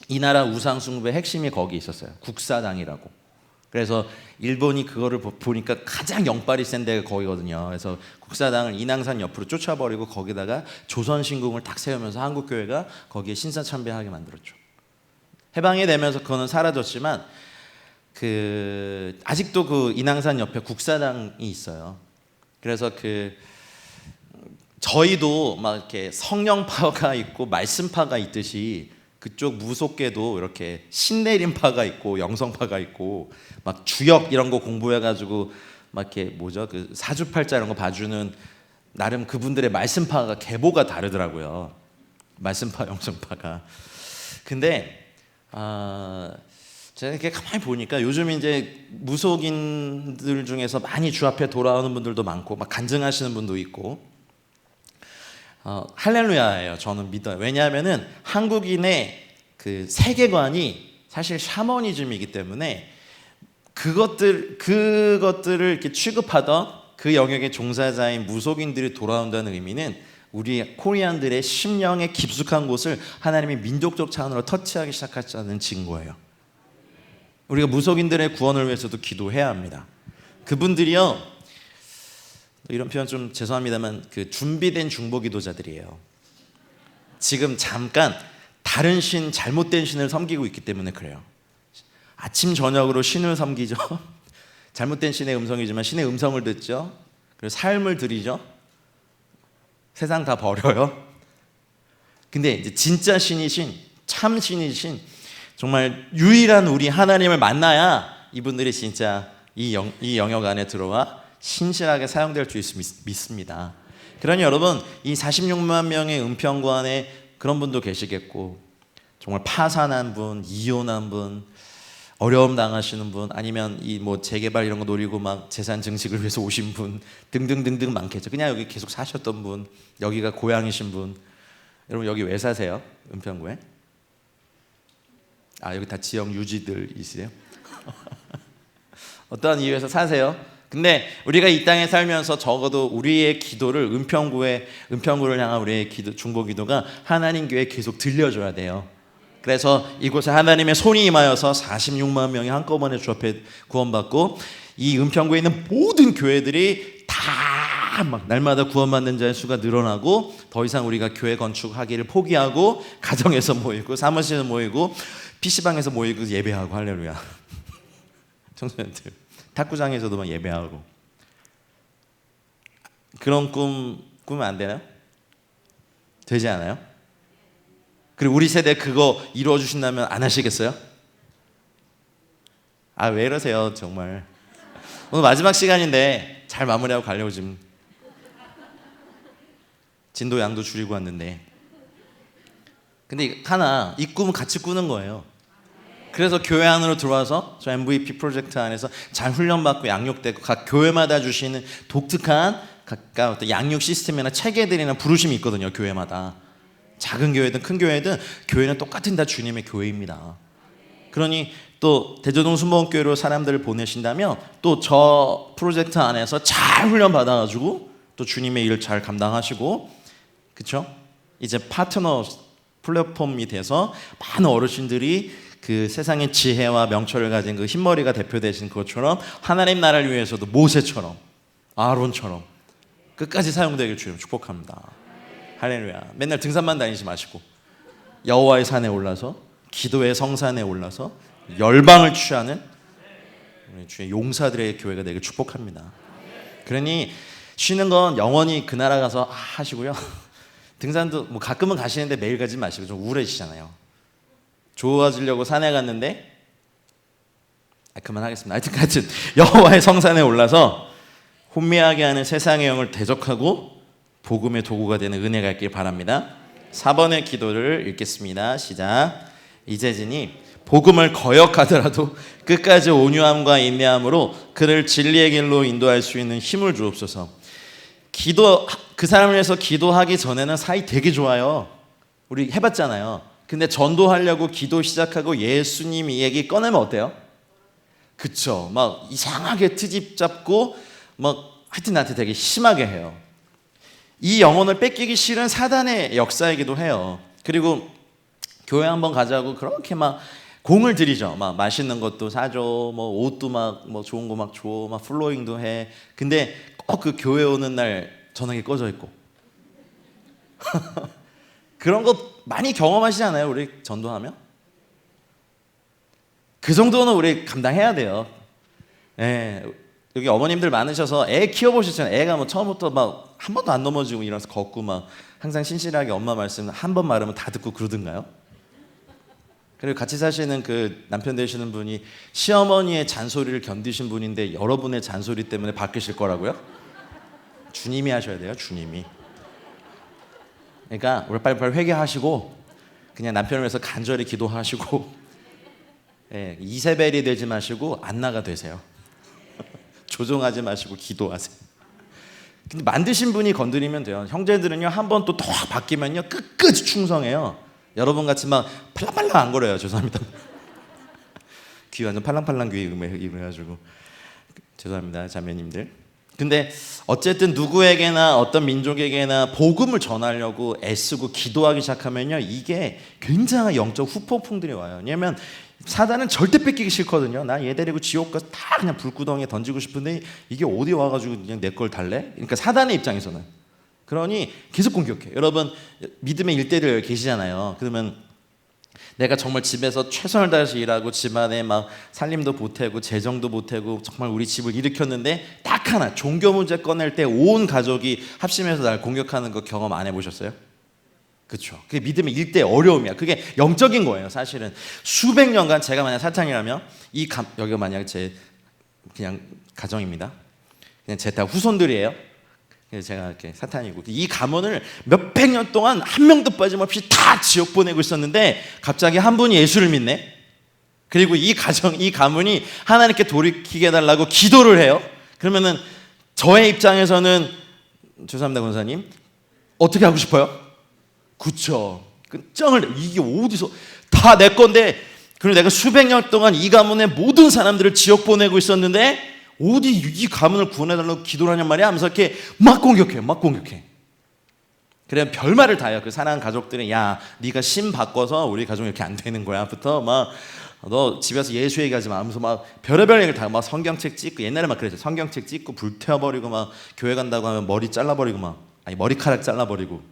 이 나라 우상숭배의 핵심이 거기 있었어요. 국사당이라고. 그래서 일본이 그거를 보니까 가장 영빨이 센 데가 거기거든요. 그래서 국사당을 인왕산 옆으로 쫓아버리고 거기다가 조선신궁을 딱 세우면서 한국교회가 거기에 신사참배하게 만들었죠. 해방이 되면서 그거는 사라졌지만 아직도 그 인왕산 옆에 국사당이 있어요. 그래서 저희도 막 이렇게 성령파가 있고 말씀파가 있듯이 그쪽 무속계도 이렇게 신내림파가 있고 영성파가 있고 막 주역 이런 거 공부해가지고 막 이렇게 뭐죠, 그 사주팔자 이런 거 봐주는 나름 그분들의 말씀파가 계보가 다르더라고요. 말씀파, 영성파가. 근데 제가 이렇게 가만히 보니까 요즘 이제 무속인들 중에서 많이 주 앞에 돌아오는 분들도 많고 막 간증하시는 분도 있고 할렐루야예요. 저는 믿어요. 왜냐하면은 한국인의 그 세계관이 사실 샤머니즘이기 때문에 그것들을 이렇게 취급하던 그 영역의 종사자인 무속인들이 돌아온다는 의미는 우리 코리안들의 심령의 깊숙한 곳을 하나님이 민족적 차원으로 터치하기 시작했다는 증거예요. 우리가 무속인들의 구원을 위해서도 기도해야 합니다. 그분들이요, 이런 표현 좀 죄송합니다만 그 준비된 중보기도자들이에요. 지금 잠깐 다른 신, 잘못된 신을 섬기고 있기 때문에 그래요. 아침 저녁으로 신을 섬기죠. 잘못된 신의 음성이지만 신의 음성을 듣죠. 그리고 삶을 드리죠. 세상 다 버려요. 근데 이제 진짜 신이신, 참 신이신, 정말 유일한 우리 하나님을 만나야 이분들이 진짜 이 영역 안에 들어와 신실하게 사용될 수 믿습니다. 그러니 여러분, 이 46만 명의 은평구 안에 그런 분도 계시겠고, 정말 파산한 분, 이혼한 분, 어려움 당하시는 분, 아니면 이 뭐 재개발 이런 거 노리고 막 재산 증식을 위해서 오신 분 등등등등 많겠죠. 그냥 여기 계속 사셨던 분, 여기가 고향이신 분. 여러분 여기 왜 사세요? 은평구에? 여기 다 지역 유지들이세요? 어떠한 이유에서 사세요? 근데 우리가 이 땅에 살면서 적어도 우리의 기도를 은평구를 향한 우리의 중보 기도가 하나님 교회에 계속 들려줘야 돼요. 그래서 이곳에 하나님의 손이 임하여서 46만 명이 한꺼번에 주 앞에 구원받고 이 은평구에 있는 모든 교회들이 다 막 날마다 구원받는 자의 수가 늘어나고 더 이상 우리가 교회 건축하기를 포기하고 가정에서 모이고 사무실에서 모이고 PC방에서 모이고 예배하고 할렐루야. 청소년들 탁구장에서도 막 예배하고 그런 꾸면 안 되나요? 되지 않아요? 그리고 우리 세대 그거 이루어 주신다면 안 하시겠어요? 왜 이러세요 정말. 오늘 마지막 시간인데 잘 마무리하고 가려고 지금 진도 양도 줄이고 왔는데, 근데 하나 이 꿈은 같이 꾸는 거예요. 그래서 교회 안으로 들어와서 저 MVP 프로젝트 안에서 잘 훈련받고 양육되고 각 교회마다 주시는 독특한 각각 어떤 양육 시스템이나 체계들이나 부르심이 있거든요. 교회마다 작은 교회든 큰 교회든 교회는 똑같은 다 주님의 교회입니다. 그러니 또 대저동 순복음교회로 사람들을 보내신다면 또 저 프로젝트 안에서 잘 훈련 받아가지고 또 주님의 일을 잘 감당하시고, 그렇죠? 이제 파트너 플랫폼이 돼서 많은 어르신들이 그 세상의 지혜와 명철을 가진 그 흰머리가 대표되신 것처럼 하나님 나라를 위해서도 모세처럼 아론처럼 끝까지 사용되길 주님 축복합니다. 할렐루야. 맨날 등산만 다니지 마시고 여호와의 산에 올라서 기도의 성산에 올라서 열방을 취하는 우리 주의 용사들의 교회가 되길 축복합니다. 그러니 쉬는 건 영원히 그 나라 가서 하시고요. 등산도 뭐 가끔은 가시는데 매일 가지 마시고 좀 우울해지잖아요. 좋아지려고 산에 갔는데 그만하겠습니다. 하여튼 여호와의 성산에 올라서 혼미하게 하는 세상의 영을 대적하고 복음의 도구가 되는 은혜가 있길 바랍니다. 4번의 기도를 읽겠습니다. 시작. 이재진이 복음을 거역하더라도 끝까지 온유함과 인내함으로 그를 진리의 길로 인도할 수 있는 힘을 주옵소서. 그 사람을 위해서 기도하기 전에는 사이 되게 좋아요. 우리 해봤잖아요. 근데 전도하려고 기도 시작하고 예수님 이 얘기 꺼내면 어때요? 그쵸? 막 이상하게 트집 잡고 막 하여튼 나한테 되게 심하게 해요. 이 영혼을 뺏기기 싫은 사단의 역사이기도 해요. 그리고 교회 한번 가자고 그렇게 막 공을 들이죠. 막 맛있는 것도 사줘, 뭐 옷도 막 뭐 좋은 거 막 줘, 막 플로잉도 해. 근데 꼭 그 교회 오는 날 전화기 꺼져 있고 그런 거 많이 경험하시지 않아요? 우리 전도하면 그 정도는 우리 감당해야 돼요. 예. 여기 어머님들 많으셔서 애 키워보셨잖아요. 애가 뭐 처음부터 막 한 번도 안 넘어지고 일어나서 걷고 막 항상 신실하게 엄마 말씀 한 번 말하면 다 듣고 그러던가요? 그리고 같이 사시는 그 남편 되시는 분이 시어머니의 잔소리를 견디신 분인데 여러분의 잔소리 때문에 바뀌실 거라고요? 주님이 하셔야 돼요. 주님이. 그러니까 우리 빨리빨리 회개하시고 그냥 남편을 위해서 간절히 기도하시고 예, 이세벨이 되지 마시고 안나가 되세요. 조종하지 마시고 기도하세요. 근데 만드신 분이 건드리면 돼요. 형제들은요 한 번 또 더 바뀌면요 끝까지 충성해요. 여러분 같이 막 팔랑팔랑 안 거려요. 죄송합니다. 귀 완전 팔랑팔랑 귀 이래가지고 죄송합니다 자매님들. 근데 어쨌든 누구에게나 어떤 민족에게나 복음을 전하려고 애쓰고 기도하기 시작하면요 이게 굉장한 영적 후폭풍들이 와요. 왜냐면 사단은 절대 뺏기기 싫거든요. 나 얘 데리고 지옥 가서 다 그냥 불구덩이에 던지고 싶은데 이게 어디 와가지고 그냥 내 걸 달래? 그러니까 사단의 입장에서는 그러니 계속 공격해. 여러분 믿음의 일대들 계시잖아요. 그러면 내가 정말 집에서 최선을 다해서 일하고 집안에 막 살림도 보태고 재정도 보태고 정말 우리 집을 일으켰는데 딱 하나 종교 문제 꺼낼 때 온 가족이 합심해서 날 공격하는 거 경험 안 해보셨어요? 그렇죠. 그게 믿음의 일대 어려움이야. 그게 영적인 거예요. 사실은 수백 년간 제가 만약 사탄이라면 여기가 만약 제 그냥 가정입니다. 그냥 제 다 후손들이에요. 그래서 제가 이렇게 사탄이고 이 가문을 몇백 년 동안 한 명도 빠짐없이 다 지옥 보내고 있었는데 갑자기 한 분이 예수를 믿네. 그리고 이 가문이 하나님께 돌이키게 해달라고 기도를 해요. 그러면은 저의 입장에서는 죄송합니다 권사님 어떻게 하고 싶어요? 그쵸. 짱을 이게 어디서 다 내 건데 그리고 내가 수백 년 동안 이 가문의 모든 사람들을 지옥 보내고 있었는데 어디 이 가문을 구원해달라고 기도를 하냔 말이야 하면서 이렇게 막 공격해. 그래 별말을 다 해요. 그 사랑하는 가족들이 야 네가 심 바꿔서 우리 가족이 이렇게 안 되는 거야 부터 막 너 집에서 예수 얘기하지 마 하면서 막 별의별 얘기를 다 막 성경책 찍고 옛날에 막 그랬죠. 성경책 찍고 불태워버리고 막 교회 간다고 하면 머리 잘라버리고 머리카락 잘라버리고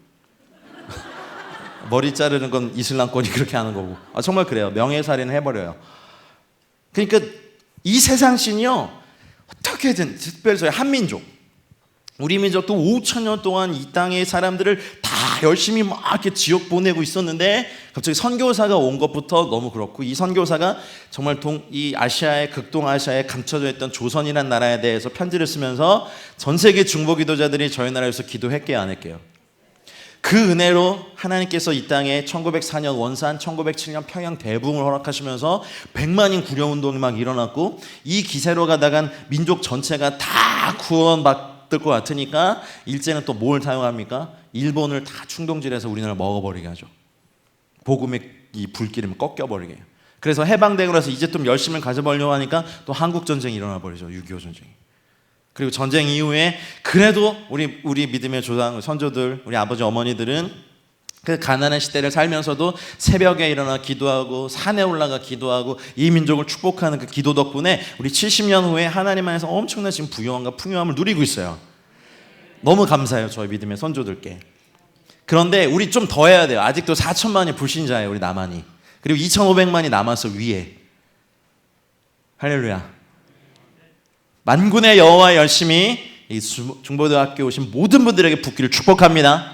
머리 자르는 건 이슬람권이 그렇게 하는 거고 정말 그래요. 명예살인 해버려요. 그러니까 이 세상 신이요 어떻게든 특별히 저희 한민족 우리 민족도 5천 년 동안 이 땅의 사람들을 다 열심히 막 이렇게 지옥 보내고 있었는데 갑자기 선교사가 온 것부터 너무 그렇고 이 선교사가 정말 이 아시아의 극동아시아에 감춰져 있던 조선이라는 나라에 대해서 편지를 쓰면서 전 세계 중보기도자들이 저희 나라에서 기도했게요 안 했게요? 그 은혜로 하나님께서 이 땅에 1904년 원산, 1907년 평양 대붕을 허락하시면서 100만인 구령운동이 막 일어났고 이 기세로 가다간 민족 전체가 다 구원받을 것 같으니까 일제는 또 뭘 사용합니까? 일본을 다 충동질해서 우리나라를 먹어버리게 하죠. 복음의 이 불길을 꺾여버리게 해요. 그래서 해방되고 나서 이제 좀 열심을 가져보려고 하니까 또 한국전쟁이 일어나 버리죠. 6.25 전쟁이. 그리고 전쟁 이후에 그래도 우리 믿음의 조상 선조들 우리 아버지 어머니들은 그 가난한 시대를 살면서도 새벽에 일어나 기도하고 산에 올라가 기도하고 이 민족을 축복하는 그 기도 덕분에 우리 70년 후에 하나님 안에서 엄청난 지금 부유함과 풍요함을 누리고 있어요. 너무 감사해요 저희 믿음의 선조들께. 그런데 우리 좀 더 해야 돼요. 아직도 4천만이 불신자예요 우리 남한이. 그리고 2,500만이 남았어 위에. 할렐루야. 만군의 여호와 열심히 이 중보대학교에 오신 모든 분들에게 붙기를 축복합니다.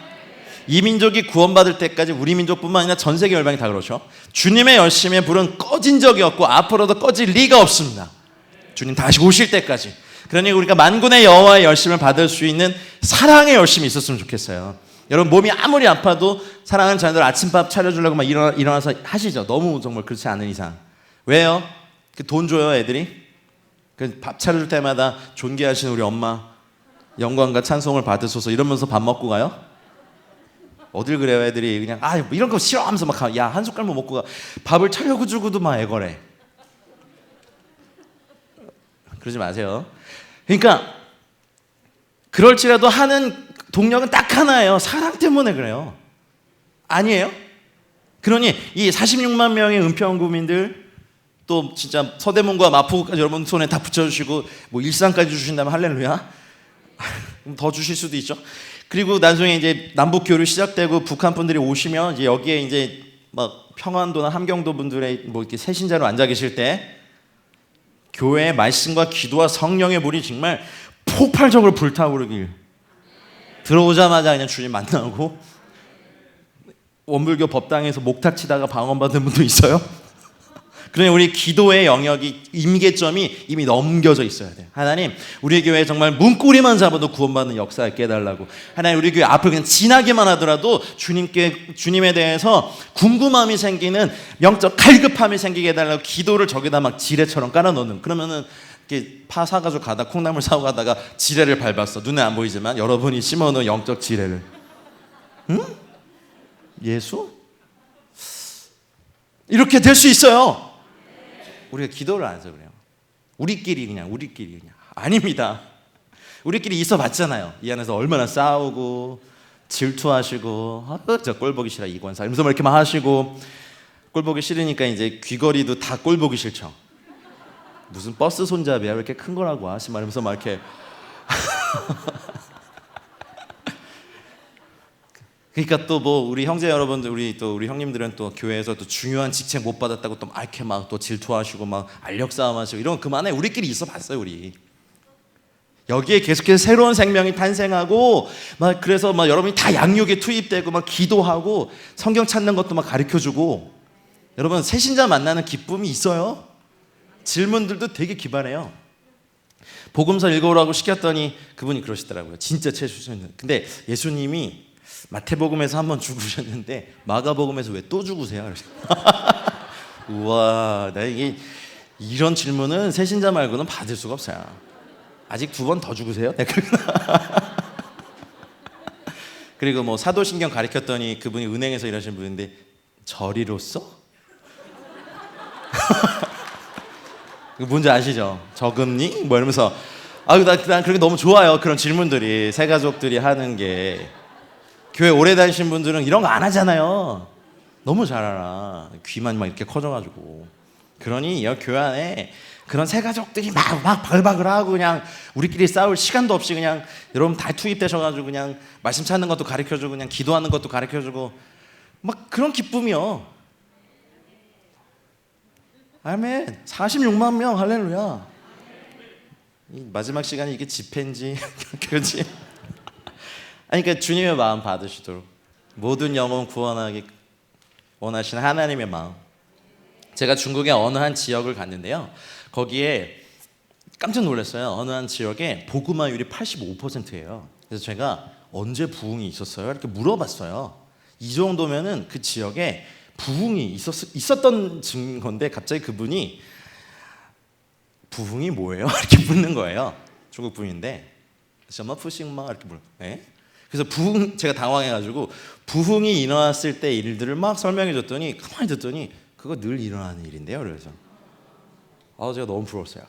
이 민족이 구원받을 때까지 우리 민족뿐만 아니라 전 세계 열방이 다 그렇죠. 주님의 열심의 불은 꺼진 적이 없고 앞으로도 꺼질 리가 없습니다. 주님 다시 오실 때까지. 그러니 우리가 만군의 여호와의 열심을 받을 수 있는 사랑의 열심이 있었으면 좋겠어요. 여러분 몸이 아무리 아파도 사랑하는 자녀들 아침밥 차려주려고 막 일어나서 하시죠. 너무 정말 그렇지 않은 이상. 왜요? 돈 줘요 애들이? 그 밥 차려줄 때마다 존귀하신 우리 엄마 영광과 찬송을 받으소서 이러면서 밥 먹고 가요? 어딜 그래요 애들이 그냥 이런 거 싫어하면서 막 야 한 숟갈만 먹고 가. 밥을 차려고 주고도 막 애거래. 그러지 마세요. 그러니까 그럴지라도 하는 동력은 딱 하나예요. 사랑 때문에 그래요. 아니에요? 그러니 이 46만 명의 은평구민들 또 진짜 서대문과 마포구까지 여러분 손에 다 붙여주시고 뭐 일산까지 주신다면 할렐루야. 더 주실 수도 있죠. 그리고 나중에 이제 남북 교류 시작되고 북한 분들이 오시면 이제 여기에 이제 막 평안도나 함경도 분들의 뭐 이렇게 새신자로 앉아 계실 때 교회의 말씀과 기도와 성령의 물이 정말 폭발적으로 불타오르길. 들어오자마자 그냥 주님 만나고 원불교 법당에서 목탁 치다가 방언받은 분도 있어요. 그러니 우리 기도의 영역이 임계점이 이미 넘겨져 있어야 돼요. 하나님, 우리 교회에 정말 문고리만 잡아도 구원받는 역사를 깨달라고. 하나님, 우리 교회 앞을 그냥 지나기만 하더라도 주님에 대해서 궁금함이 생기는 영적 갈급함이 생기게 해달라고 기도를 저기다 막 지뢰처럼 깔아놓는. 그러면은 이렇게 파 사가지고 가다 콩나물 사고 가다가 지뢰를 밟았어. 눈에 안 보이지만 여러분이 심어놓은 영적 지뢰를. 응? 예수? 이렇게 될 수 있어요. 우리가 기도를 안 해서 그래요. 우리끼리 그냥 아닙니다. 우리끼리 있어 봤잖아요. 이 안에서 얼마나 싸우고 질투하시고 저 꼴보기 싫어 이권사 이러면서 막 이렇게 막 하시고, 꼴보기 싫으니까 이제 귀걸이도 다 꼴보기 싫죠. 무슨 버스 손잡이야 왜 이렇게 큰 거라고 하시 말면서 막 이렇게 그러니까 또 뭐 우리 형제 여러분들, 우리 형님들은 또 교회에서 또 중요한 직책 못 받았다고 또 막 이렇게 막 또 질투하시고 막 알력 싸움하시고 이런 거 그만해. 우리끼리 있어 봤어요. 우리 여기에 계속해서 새로운 생명이 탄생하고 막 그래서 막 여러분이 다 양육에 투입되고 막 기도하고 성경 찾는 것도 막 가르쳐주고, 여러분 새신자 만나는 기쁨이 있어요. 질문들도 되게 기발해요. 복음서 읽어오라고 시켰더니 그분이 그러시더라고요. 진짜 최수선님. 근데 예수님이 마태복음에서 한번 죽으셨는데 마가복음에서 왜 또 죽으세요? 우와, 나 이게 이런 질문은 새신자 말고는 받을 수가 없어요. 아직 2번 더 죽으세요? 그리고 뭐 사도신경 가르쳤더니 그분이 은행에서 일하시는 분인데 저리로써? 뭔지 아시죠? 저금리? 뭐 이러면서 난 그렇게 너무 좋아요. 그런 질문들이 새가족들이 하는 게. 교회 오래 다니신 분들은 이런 거 안 하잖아요. 너무 잘 알아. 귀만 막 이렇게 커져가지고. 그러니 여기 교회 안에 그런 새가족들이 막 발박을 하고 그냥 우리끼리 싸울 시간도 없이 그냥 여러분 다 투입되셔가지고 그냥 말씀 찾는 것도 가르쳐주고 그냥 기도하는 것도 가르쳐주고 막 그런 기쁨이요. 아멘. 46만 명 할렐루야. 이 마지막 시간이 이게 집회인지 그렇지? 아니, 그러니까 주님의 마음 받으시도록 모든 영혼 구원하기 원하시는 하나님의 마음. 제가 중국의 어느 한 지역을 갔는데요. 거기에 깜짝 놀랐어요. 어느 한 지역에 복음화율이 85%예요. 그래서 제가 언제 부흥이 있었어요? 이렇게 물어봤어요. 이 정도면은 그 지역에 부흥이 있었던 증거인데 갑자기 그분이 부흥이 뭐예요? 이렇게 묻는 거예요. 중국 분인데 셔머푸싱마 이렇게 물어. 네? 그래서 제가 당황해가지고 부흥이 일어났을 때 일들을 막 설명해줬더니 가만히 듣더니 그거 늘 일어나는 일인데요. 그래서 제가 너무 부러웠어요.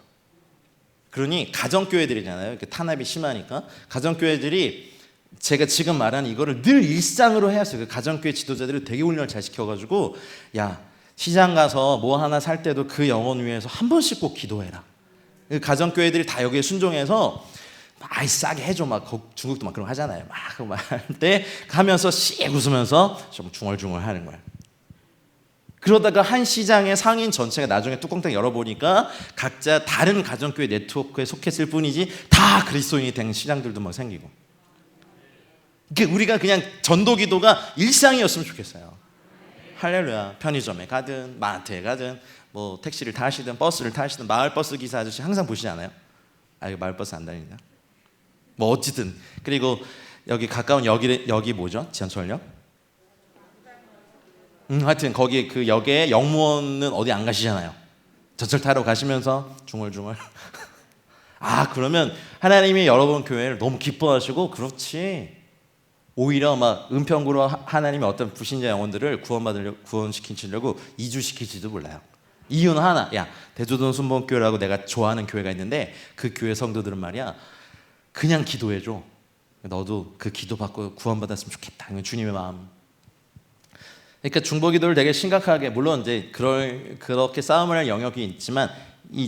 그러니 가정교회들이잖아요. 이렇게 탄압이 심하니까 가정교회들이 제가 지금 말하는 이거를 늘 일상으로 해왔어요. 그 가정교회 지도자들이 되게 훈련을 잘 시켜가지고 야, 시장 가서 뭐 하나 살 때도 그 영혼 위해서 한 번씩 꼭 기도해라. 가정교회들이 다 여기에 순종해서 아이 싸게 해줘 막 중국도 막 그런 거 하잖아요. 막 할 때 하면서 씩 웃으면서 좀 중얼중얼 하는 거예요. 그러다가 한 시장의 상인 전체가 나중에 뚜껑탕 열어보니까 각자 다른 가정교회 네트워크에 속했을 뿐이지 다 그리스도인이 된 시장들도 막 생기고. 우리가 그냥 전도기도가 일상이었으면 좋겠어요. 할렐루야. 편의점에 가든 마트에 가든 뭐 택시를 타시든 버스를 타시든 마을버스 기사 아저씨 항상 보시지 않아요? 이거 마을버스 안 다닌다. 뭐 어쨌든 그리고 여기 가까운 여기 뭐죠? 지하철역? 하여튼 거기 그 역에 역무원은 어디 안 가시잖아요. 전철 타러 가시면서 중얼중얼. 그러면 하나님이 여러분 교회를 너무 기뻐하시고 그렇지. 오히려 막 은평구로 하나님이 어떤 불신자 영혼들을 구원시키시려고 이주시킬지도 몰라요. 이유는 하나. 대조동 순복교회라고 내가 좋아하는 교회가 있는데 그 교회 성도들은 말이야 그냥 기도해줘. 너도 그 기도 받고 구원받았으면 좋겠다. 이건 주님의 마음. 그러니까 중보기도를 되게 심각하게, 물론 이제 그렇게 싸움을 할 영역이 있지만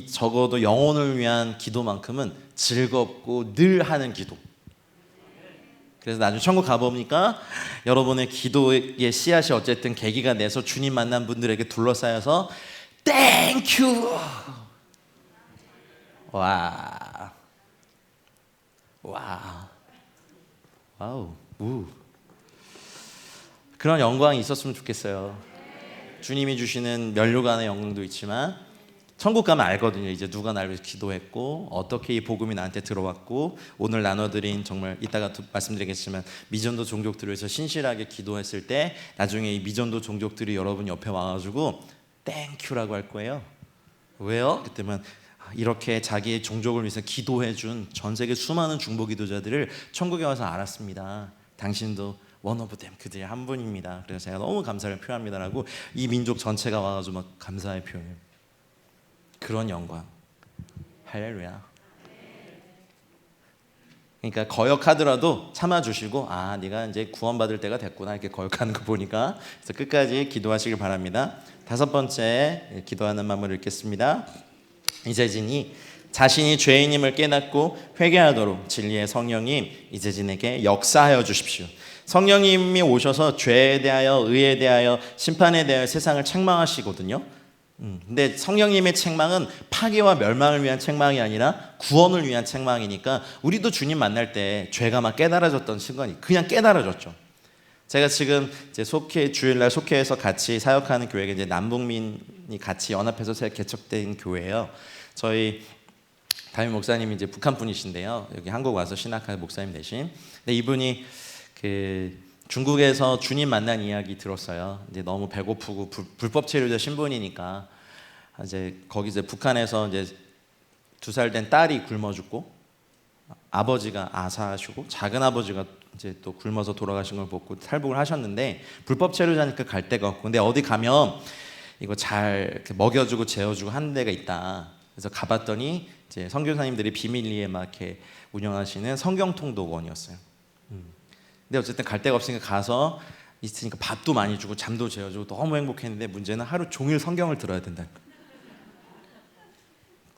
적어도 영혼을 위한 기도만큼은 즐겁고 늘 하는 기도. 그래서 나중에 천국 가보니까 여러분의 기도의 씨앗이 어쨌든 계기가 돼서 주님 만난 분들에게 둘러싸여서 땡큐. 와우. 그런 영광이 있었으면 좋겠어요. 주님이 주시는 면류관의 영광도 있지만 천국 가면 알거든요. 이제 누가 나를 위해서 기도했고 어떻게 이 복음이 나한테 들어왔고 오늘 나눠드린 정말 이따가 말씀드리겠지만 미전도 종족들을 위해서 신실하게 기도했을 때 나중에 이 미전도 종족들이 여러분 옆에 와가지고 땡큐라고 할 거예요. 왜요? 그때만 이렇게 자기의 종족을 위해서 기도해준 전 세계 수많은 중보 기도자들을 천국에 와서 알았습니다. 당신도 원 오브 댐 그들의 한 분입니다. 그래서 제가 너무 감사를 표합니다라고 이 민족 전체가 와가지고 막 감사의 표현을 그런 영광. 할렐루야. 그러니까 거역하더라도 참아주시고 네가 이제 구원받을 때가 됐구나 이렇게 거역하는 거 보니까 그래서 끝까지 기도하시길 바랍니다. 5번째 기도하는 마음을 읽겠습니다. 이재진이 자신이 죄인임을 깨닫고 회개하도록 진리의 성령님 이재진에게 역사하여 주십시오. 성령님이 오셔서 죄에 대하여 의에 대하여 심판에 대하여 세상을 책망하시거든요. 근데 성령님의 책망은 파괴와 멸망을 위한 책망이 아니라 구원을 위한 책망이니까 우리도 주님 만날 때 죄가 막 깨달아졌던 순간이 그냥 깨달아졌죠. 제가 지금 이제 주일날 속회에서 같이 사역하는 교회가 이제 남북민이 같이 연합해서 새로 개척된 교회예요. 저희 담임 목사님이 이제 북한 분이신데요. 여기 한국 와서 신학할 목사님 대신. 근데 이분이 중국에서 주님 만난 이야기 들었어요. 이제 너무 배고프고 불법 체류자 신분이니까 이제 거기 이제 북한에서 이제 2살 된 딸이 굶어 죽고 아버지가 아사하시고 작은 아버지가 이제 또 굶어서 돌아가신 걸 보고 탈북을 하셨는데 불법 체류자니까 갈 데가 없고 근데 어디 가면 이거 잘 이렇게 먹여주고 재워주고 하는 데가 있다. 그래서 가봤더니 이제 선교사님들이 비밀리에 막 이렇게 운영하시는 성경통독원이었어요. 근데 어쨌든 갈 데가 없으니까 가서 있으니까 밥도 많이 주고 잠도 재워주고 너무 행복했는데 문제는 하루 종일 성경을 들어야 된다.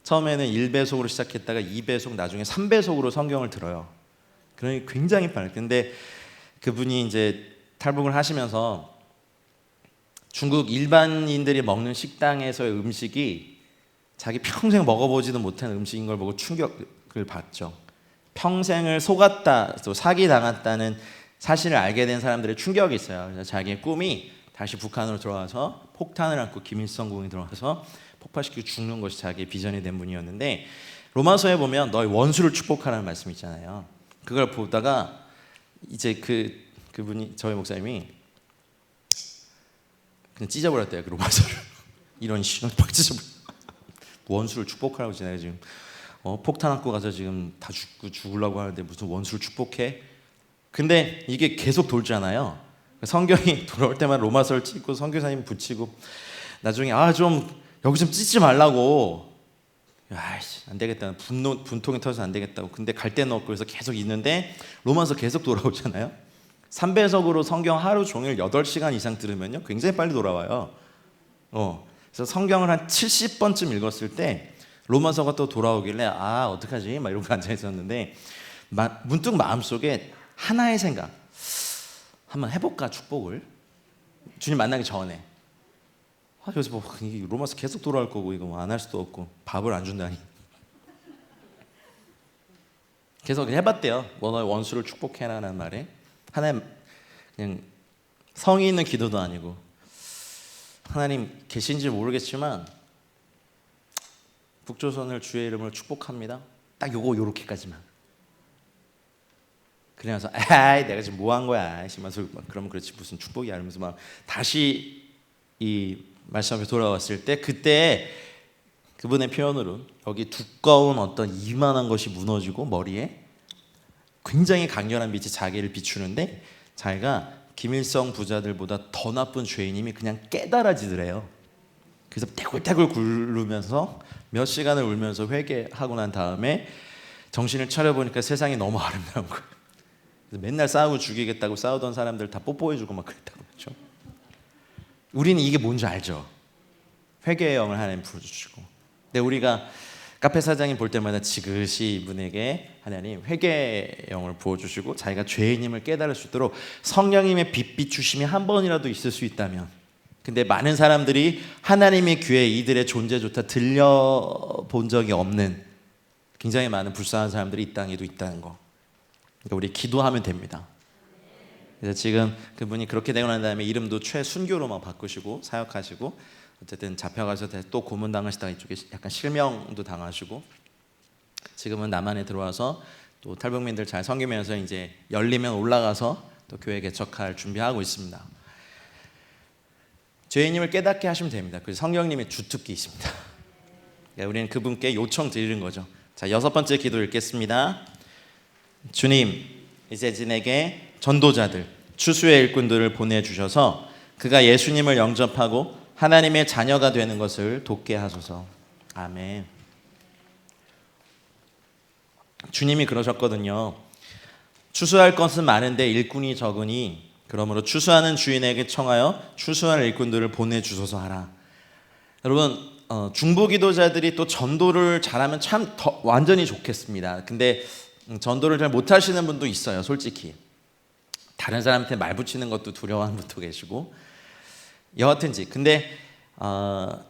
처음에는 1배속으로 시작했다가 2배속 나중에 3배속으로 성경을 들어요. 그러니 굉장히 빨라요. 근데 그분이 이제 탈북을 하시면서 중국 일반인들이 먹는 식당에서의 음식이 자기 평생 먹어보지도 못한 음식인 걸 보고 충격을 받죠. 평생을 속았다, 또 사기당했다는 사실을 알게 된 사람들의 충격이 있어요. 그래서 자기의 꿈이 다시 북한으로 들어와서 폭탄을 안고 김일성 궁에 들어와서 폭파시키고 죽는 것이 자기의 비전이 된 분이었는데 로마서에 보면 너희 원수를 축복하라는 말씀이 있잖아요. 그걸 보다가 이제 그분이 저희 목사님이 그냥 찢어버렸대요. 그 로마서를 이런 식으로 팍 찢어버렸. 원수를 축복하라고 지내요 지금. 폭탄 안고 가서 지금 다 죽으려고 하는데 무슨 원수를 축복해? 근데 이게 계속 돌잖아요. 성경이 돌아올 때마다 로마서를 찍고 선교사님 붙이고 나중에 좀 여기 좀 찢지 말라고. 아이씨 안 되겠다. 분통이 터져서 안 되겠다고. 근데 갈 데는 없고 그래서 계속 있는데 로마서 계속 돌아오잖아요. 3배속으로 성경 하루 종일 8시간 이상 들으면요 굉장히 빨리 돌아와요. 그래서 성경을 한 70번쯤 읽었을 때 로마서가 또 돌아오길래 어떡하지? 막 이러고 앉아 있었는데 문득 마음속에 하나의 생각 한번 해볼까 축복을 주님 만나기 전에 그래서 로마서 계속 돌아올 거고 이거 안 할 수도 없고 밥을 안 준다니 계속 해봤대요. 너의 원수를 축복해라는 말에 하나님 그냥 성의 있는 기도도 아니고 하나님 계신지 모르겠지만 북조선을 주의 이름으로 축복합니다. 딱 요렇게까지만. 그러면서 내가 지금 뭐 한 거야? 하면서 그러면 그렇지 무슨 축복이야? 이러면서 막 다시 이 말씀 앞에 돌아왔을 때 그때 그분의 표현으로 여기 두꺼운 어떤 이만한 것이 무너지고 머리에 굉장히 강렬한 빛이 자기를 비추는데 자기가 김일성 부자들보다 더 나쁜 죄인임이 그냥 깨달아지더래요. 그래서 떼굴떼굴 굴르면서 몇 시간을 울면서 회개하고 난 다음에 정신을 차려보니까 세상이 너무 아름다운 거예요. 그래서 맨날 싸우고 죽이겠다고 싸우던 사람들 다 뽀뽀해주고 막 그랬다고 그랬죠. 우리는 이게 뭔지 알죠. 회개의 영을 하나님 부어주시고. 근데 우리가 카페 사장님 볼 때마다 지그시 이분에게 하나님 회개의 영을 부어주시고 자기가 죄인임을 깨달을 수 있도록 성령님의 빛 비추심이 한 번이라도 있을 수 있다면 근데 많은 사람들이 하나님의 귀에 이들의 존재조차 들려본 적이 없는 굉장히 많은 불쌍한 사람들이 이 땅에도 있다는 거. 그러니까 우리 기도하면 됩니다. 그래서 지금 그분이 그렇게 되고 난 다음에 이름도 최순교로만 바꾸시고 사역하시고, 어쨌든 잡혀가서 또 고문당하시다가 이쪽에 약간 실명도 당하시고, 지금은 남한에 들어와서 또 탈북민들 잘 섬기면서 이제 열리면 올라가서 또 교회 개척할 준비하고 있습니다. 죄인임을 깨닫게 하시면 됩니다. 그 성령님의 주특기이십니다. 우리는 그분께 요청 드리는 거죠. 자, 6번째 기도 읽겠습니다. 주님, 이재진에게 전도자들, 추수의 일꾼들을 보내주셔서 그가 예수님을 영접하고 하나님의 자녀가 되는 것을 돕게 하소서. 아멘. 주님이 그러셨거든요. 추수할 것은 많은데 일꾼이 적으니 그러므로 추수하는 주인에게 청하여 추수할 일꾼들을 보내주소서 하라. 여러분, 중보 기도자들이 또 전도를 잘하면 참 완전히 좋겠습니다. 근데 전도를 잘 못하시는 분도 있어요. 솔직히 다른 사람한테 말 붙이는 것도 두려워하는 분도 계시고, 여하튼지 근데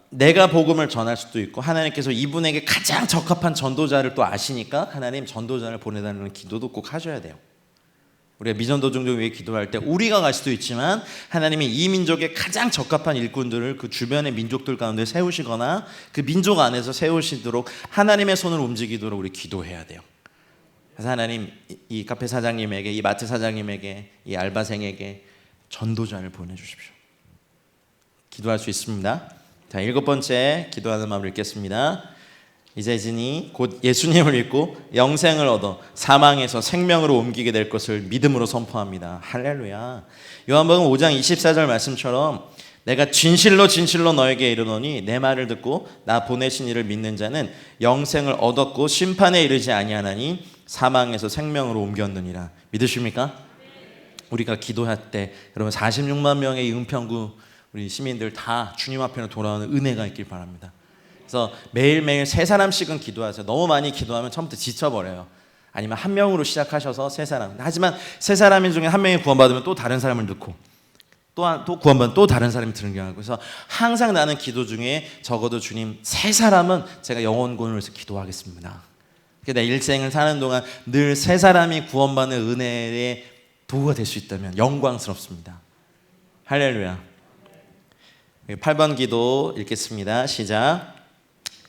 내가 복음을 전할 수도 있고, 하나님께서 이분에게 가장 적합한 전도자를 또 아시니까 하나님 전도자를 보내달라는 기도도 꼭 하셔야 돼요. 우리가 미전도 중종 위해 기도할 때 우리가 갈 수도 있지만 하나님이 이 민족에 가장 적합한 일꾼들을 그 주변의 민족들 가운데 세우시거나 그 민족 안에서 세우시도록 하나님의 손을 움직이도록 우리 기도해야 돼요. 그래서 하나님, 이 카페 사장님에게, 이 마트 사장님에게, 이 알바생에게 전도자를 보내주십시오. 기도할 수 있습니다. 자, 7번째 기도하는 마음을 읽겠습니다. 이재진이 곧 예수님을 믿고 영생을 얻어 사망에서 생명으로 옮기게 될 것을 믿음으로 선포합니다. 할렐루야. 요한복음 5장 24절 말씀처럼 내가 진실로 진실로 너에게 이르노니 내 말을 듣고 나 보내신 이를 믿는 자는 영생을 얻었고 심판에 이르지 아니하나니 사망에서 생명으로 옮겼느니라. 믿으십니까? 우리가 기도할 때 여러분 46만 명의 은평구 우리 시민들 다 주님 앞에로 돌아오는 은혜가 있길 바랍니다. 그래서 매일매일 3사람씩은 기도하세요. 너무 많이 기도하면 처음부터 지쳐버려요. 아니면 한 명으로 시작하셔서 3사람. 하지만 3사람 중에 한 명이 구원받으면 또 다른 사람을 넣고 또 구원받으면 또 다른 사람이 등장하고, 그래서 항상 나는 기도 중에 적어도 주님 3사람은 제가 영혼권을 위해서 기도하겠습니다. 내 일생을 사는 동안 늘 3사람이 구원받는 은혜의 도구가 될 수 있다면 영광스럽습니다. 할렐루야. 8번 기도 읽겠습니다. 시작.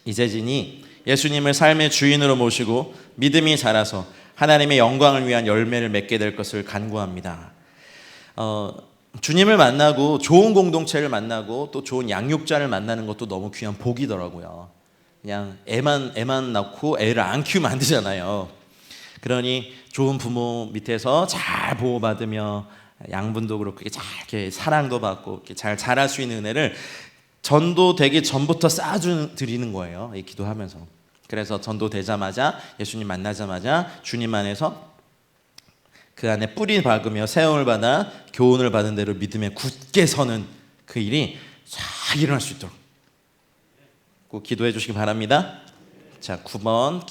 이재진이 예수님을 삶의 주인으로 모시고 믿음이 자라서 하나님의 영광을 위한 열매를 맺게 될 것을 간구합니다. 주님을 만나고 좋은 공동체를 만나고 또 좋은 양육자를 만나는 것도 너무 귀한 복이더라고요. 그냥 애만 낳고 애를 안 키우면 안 되잖아요. 그러니 좋은 부모 밑에서 잘 보호받으며 양분도 그렇고 잘 이렇게 사랑도 받고 이렇게 잘 자랄 수 있는 은혜를 전도되기 전부터 쌓아드리는 거예요. 이 기도하면서. 그래서 전도되자마자, 예수님 만나자마자 주님 안에서 그 안에 뿌리 박으며 세움을 받아 교훈을 받은 대로 믿음에 굳게 서는 그 일이 잘 일어날 수 있도록 꼭 기도해 주시기 바랍니다. 자, 9번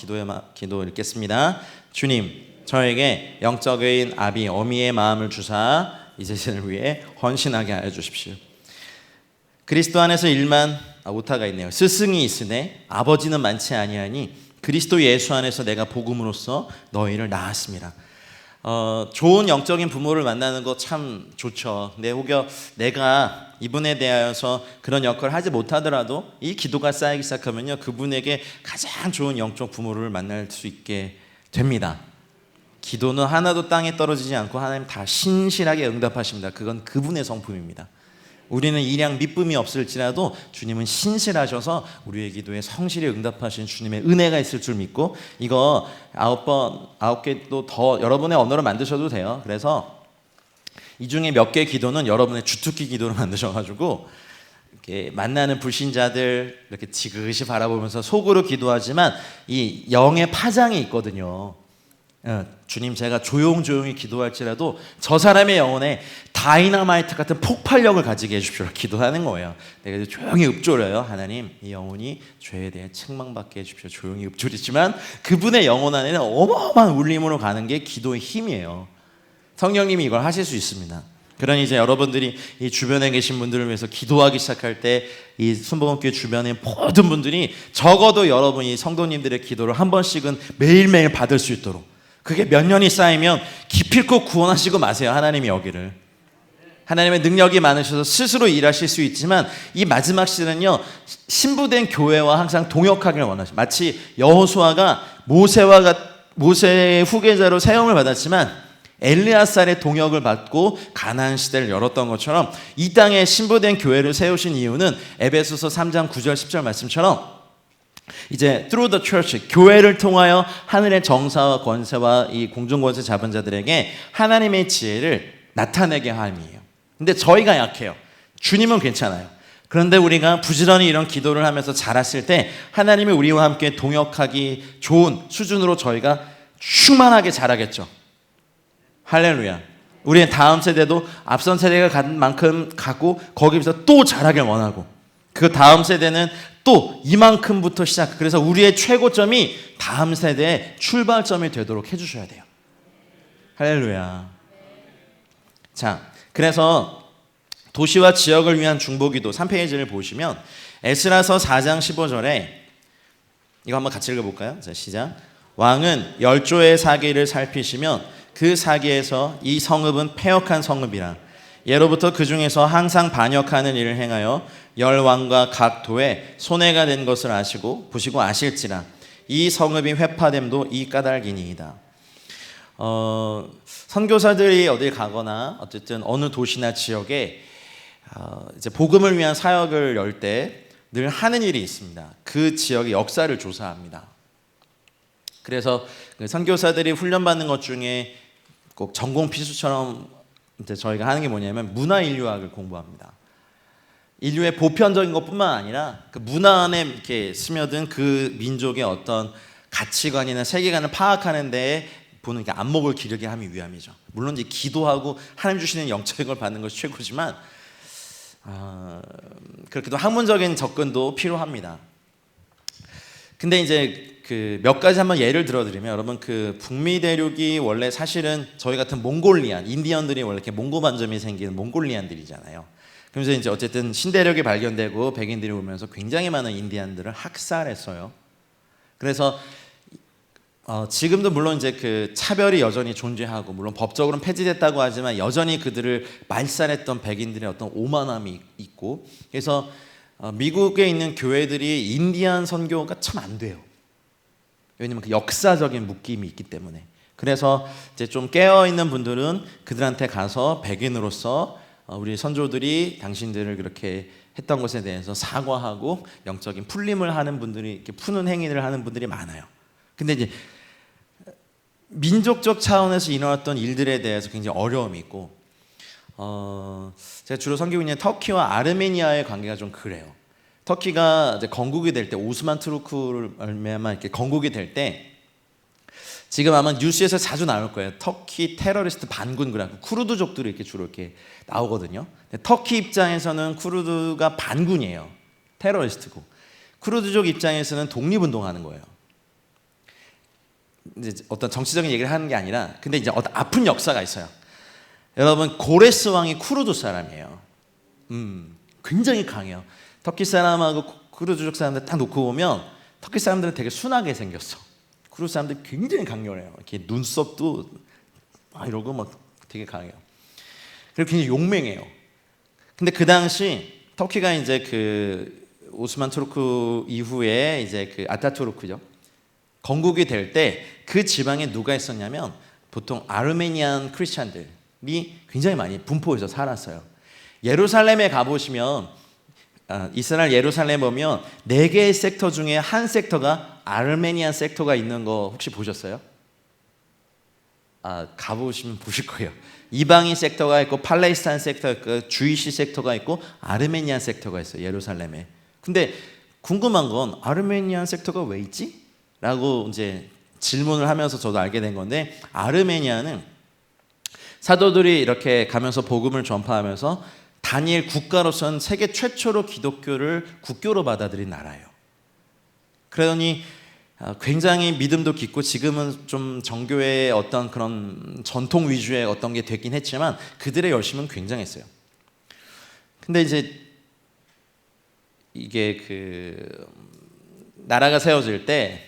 기도 읽겠습니다. 주님, 저에게 영적인 아비 어미의 마음을 주사 이재진을 위해 헌신하게 하여 주십시오. 그리스도 안에서 일만 오타가 있네요. 스승이 있으되 아버지는 많지 아니하니 그리스도 예수 안에서 내가 복음으로써 너희를 낳았습니다. 좋은 영적인 부모를 만나는 거 참 좋죠. 근데 혹여 내가 이분에 대하여서 그런 역할을 하지 못하더라도 이 기도가 쌓이기 시작하면요, 그분에게 가장 좋은 영적 부모를 만날 수 있게 됩니다. 기도는 하나도 땅에 떨어지지 않고 하나님 다 신실하게 응답하십니다. 그건 그분의 성품입니다. 우리는 일양 믿음이 없을지라도 주님은 신실하셔서 우리의 기도에 성실히 응답하신 주님의 은혜가 있을 줄 믿고, 이거 9개도 더 여러분의 언어로 만드셔도 돼요. 그래서 이 중에 몇 개 기도는 여러분의 주특기 기도로 만드셔가지고 이렇게 만나는 불신자들 이렇게 지그시 바라보면서 속으로 기도하지만 이 영의 파장이 있거든요. 주님, 제가 조용조용히 기도할지라도 저 사람의 영혼에 다이너마이트 같은 폭발력을 가지게 해주십시오 기도하는 거예요. 내가 조용히 읊조려요. 하나님, 이 영혼이 죄에 대해 책망받게 해주십시오. 조용히 읊조리지만 그분의 영혼 안에는 어마어마한 울림으로 가는 게 기도의 힘이에요. 성령님이 이걸 하실 수 있습니다. 그러니 이제 여러분들이 이 주변에 계신 분들을 위해서 기도하기 시작할 때 이 순복음교회 주변의 모든 분들이 적어도 여러분이 성도님들의 기도를 한 번씩은 매일매일 받을 수 있도록, 그게 몇 년이 쌓이면 기필코 구원하시고 마세요. 하나님이 여기를. 하나님의 능력이 많으셔서 스스로 일하실 수 있지만 이 마지막 시대는요, 신부된 교회와 항상 동역하기를 원하시죠. 마치 여호수아가 모세의 후계자로 세움을 받았지만 엘리야살의 동역을 받고 가나안 시대를 열었던 것처럼 이 땅에 신부된 교회를 세우신 이유는 에베소서 3장 9절 10절 말씀처럼 이제 through the church, 교회를 통하여 하늘의 정사와 권세와 이 공중권세 잡은 자들에게 하나님의 지혜를 나타내게 함이에요. 근데 저희가 약해요. 주님은 괜찮아요. 그런데 우리가 부지런히 이런 기도를 하면서 자랐을 때 하나님이 우리와 함께 동역하기 좋은 수준으로 저희가 충만하게 자라겠죠. 할렐루야. 우리의 다음 세대도 앞선 세대가 간 만큼 가고 거기서 또 자라길 원하고 그 다음 세대는 또 이만큼부터 시작. 그래서 우리의 최고점이 다음 세대의 출발점이 되도록 해주셔야 돼요. 할렐루야. 자, 그래서 도시와 지역을 위한 중보기도 3페이지를 보시면 에스라서 4장 15절에 이거 한번 같이 읽어볼까요? 자, 시작. 왕은 열조의 사기를 살피시면 그 사기에서 이 성읍은 패역한 성읍이라 예로부터 그 중에서 항상 반역하는 일을 행하여 열 왕과 각 도에 손해가 된 것을 아시고 보시고 아실지라 이 성읍이 회파됨도 이 까닭이니이다. 선교사들이 어딜 가거나 어쨌든 어느 도시나 지역에 이제 복음을 위한 사역을 열 때 늘 하는 일이 있습니다. 그 지역의 역사를 조사합니다. 그래서 그 선교사들이 훈련받는 것 중에 꼭 전공 필수처럼 이제 저희가 하는 게 뭐냐면 문화 인류학을 공부합니다. 인류의 보편적인 것뿐만 아니라 그 문화 안에 이렇게 스며든 그 민족의 어떤 가치관이나 세계관을 파악하는 데에 보는 게 안목을 기르게 하기 위함이죠. 물론 이제 기도하고 하나님 주시는 영적인 걸 받는 것이 최고지만 그렇게도 학문적인 접근도 필요합니다. 근데 이제 그 몇 가지 한번 예를 들어드리면 여러분 그 북미 대륙이 원래 사실은 저희 같은 몽골리안 인디언들이 원래 이렇게 몽고 반점이 생기는 몽골리안들이잖아요. 그러면서 이제 어쨌든 신대륙이 발견되고 백인들이 오면서 굉장히 많은 인디안들을 학살했어요. 그래서 지금도 물론 이제 그 차별이 여전히 존재하고 물론 법적으로는 폐지됐다고 하지만 여전히 그들을 말살했던 백인들의 어떤 오만함이 있고 그래서 미국에 있는 교회들이 인디안 선교가 참 안 돼요. 왜냐면 그 역사적인 묶임이 있기 때문에. 그래서 이제 좀 깨어 있는 분들은 그들한테 가서 백인으로서 우리 선조들이 당신들을 그렇게 했던 것에 대해서 사과하고 영적인 풀림을 하는 분들이 이렇게 푸는 행위를 하는 분들이 많아요. 근데 이제 민족적 차원에서 일어났던 일들에 대해서 굉장히 어려움이 있고 제가 주로 섬기고 있는 터키와 아르메니아의 관계가 좀 그래요. 터키가 이제 건국이 될 때 오스만 투르크를 말미암아 이렇게 건국이 될 때 지금 아마 뉴스에서 자주 나올 거예요. 터키 테러리스트 반군 그래갖고 쿠르드족들이 이렇게 주로 이렇게 나오거든요. 터키 입장에서는 쿠르드가 반군이에요. 테러리스트고 쿠르드족 입장에서는 독립운동하는 거예요. 이제 어떤 정치적인 얘기를 하는 게 아니라 근데 이제 어떤 아픈 역사가 있어요. 여러분 고레스 왕이 쿠르드 사람이에요. 굉장히 강해요. 터키 사람하고 쿠르드족 사람들 딱 놓고 보면 터키 사람들은 되게 순하게 생겼어. 쿠르드 사람들 굉장히 강렬해요. 이렇게 눈썹도 막 이러고 막 되게 강해요. 그리고 굉장히 용맹해요. 근데 그 당시 터키가 이제 그 오스만 투르크 이후에 이제 그 아타투르크죠. 건국이 될 때 그 지방에 누가 있었냐면 보통 아르메니안 크리스찬들이 굉장히 많이 분포해서 살았어요. 예루살렘에 가보시면 이스라엘 예루살렘 보면 4개의 섹터 중에 한 섹터가 아르메니안 섹터가 있는 거 혹시 보셨어요? 가보시면 보실 거예요. 이방인 섹터가 있고 팔레스타인 섹터가 있고 주이시 섹터가 있고 아르메니안 섹터가 있어요. 예루살렘에. 근데 궁금한 건 아르메니안 섹터가 왜 있지? 라고 이제 질문을 하면서 저도 알게 된 건데 아르메니아는 사도들이 이렇게 가면서 복음을 전파하면서 다니엘 국가로서는 세계 최초로 기독교를 국교로 받아들인 나라예요. 그러니 굉장히 믿음도 깊고 지금은 좀 정교의 어떤 그런 전통 위주의 어떤 게 됐긴 했지만 그들의 열심은 굉장했어요. 근데 이제 이게 그 나라가 세워질 때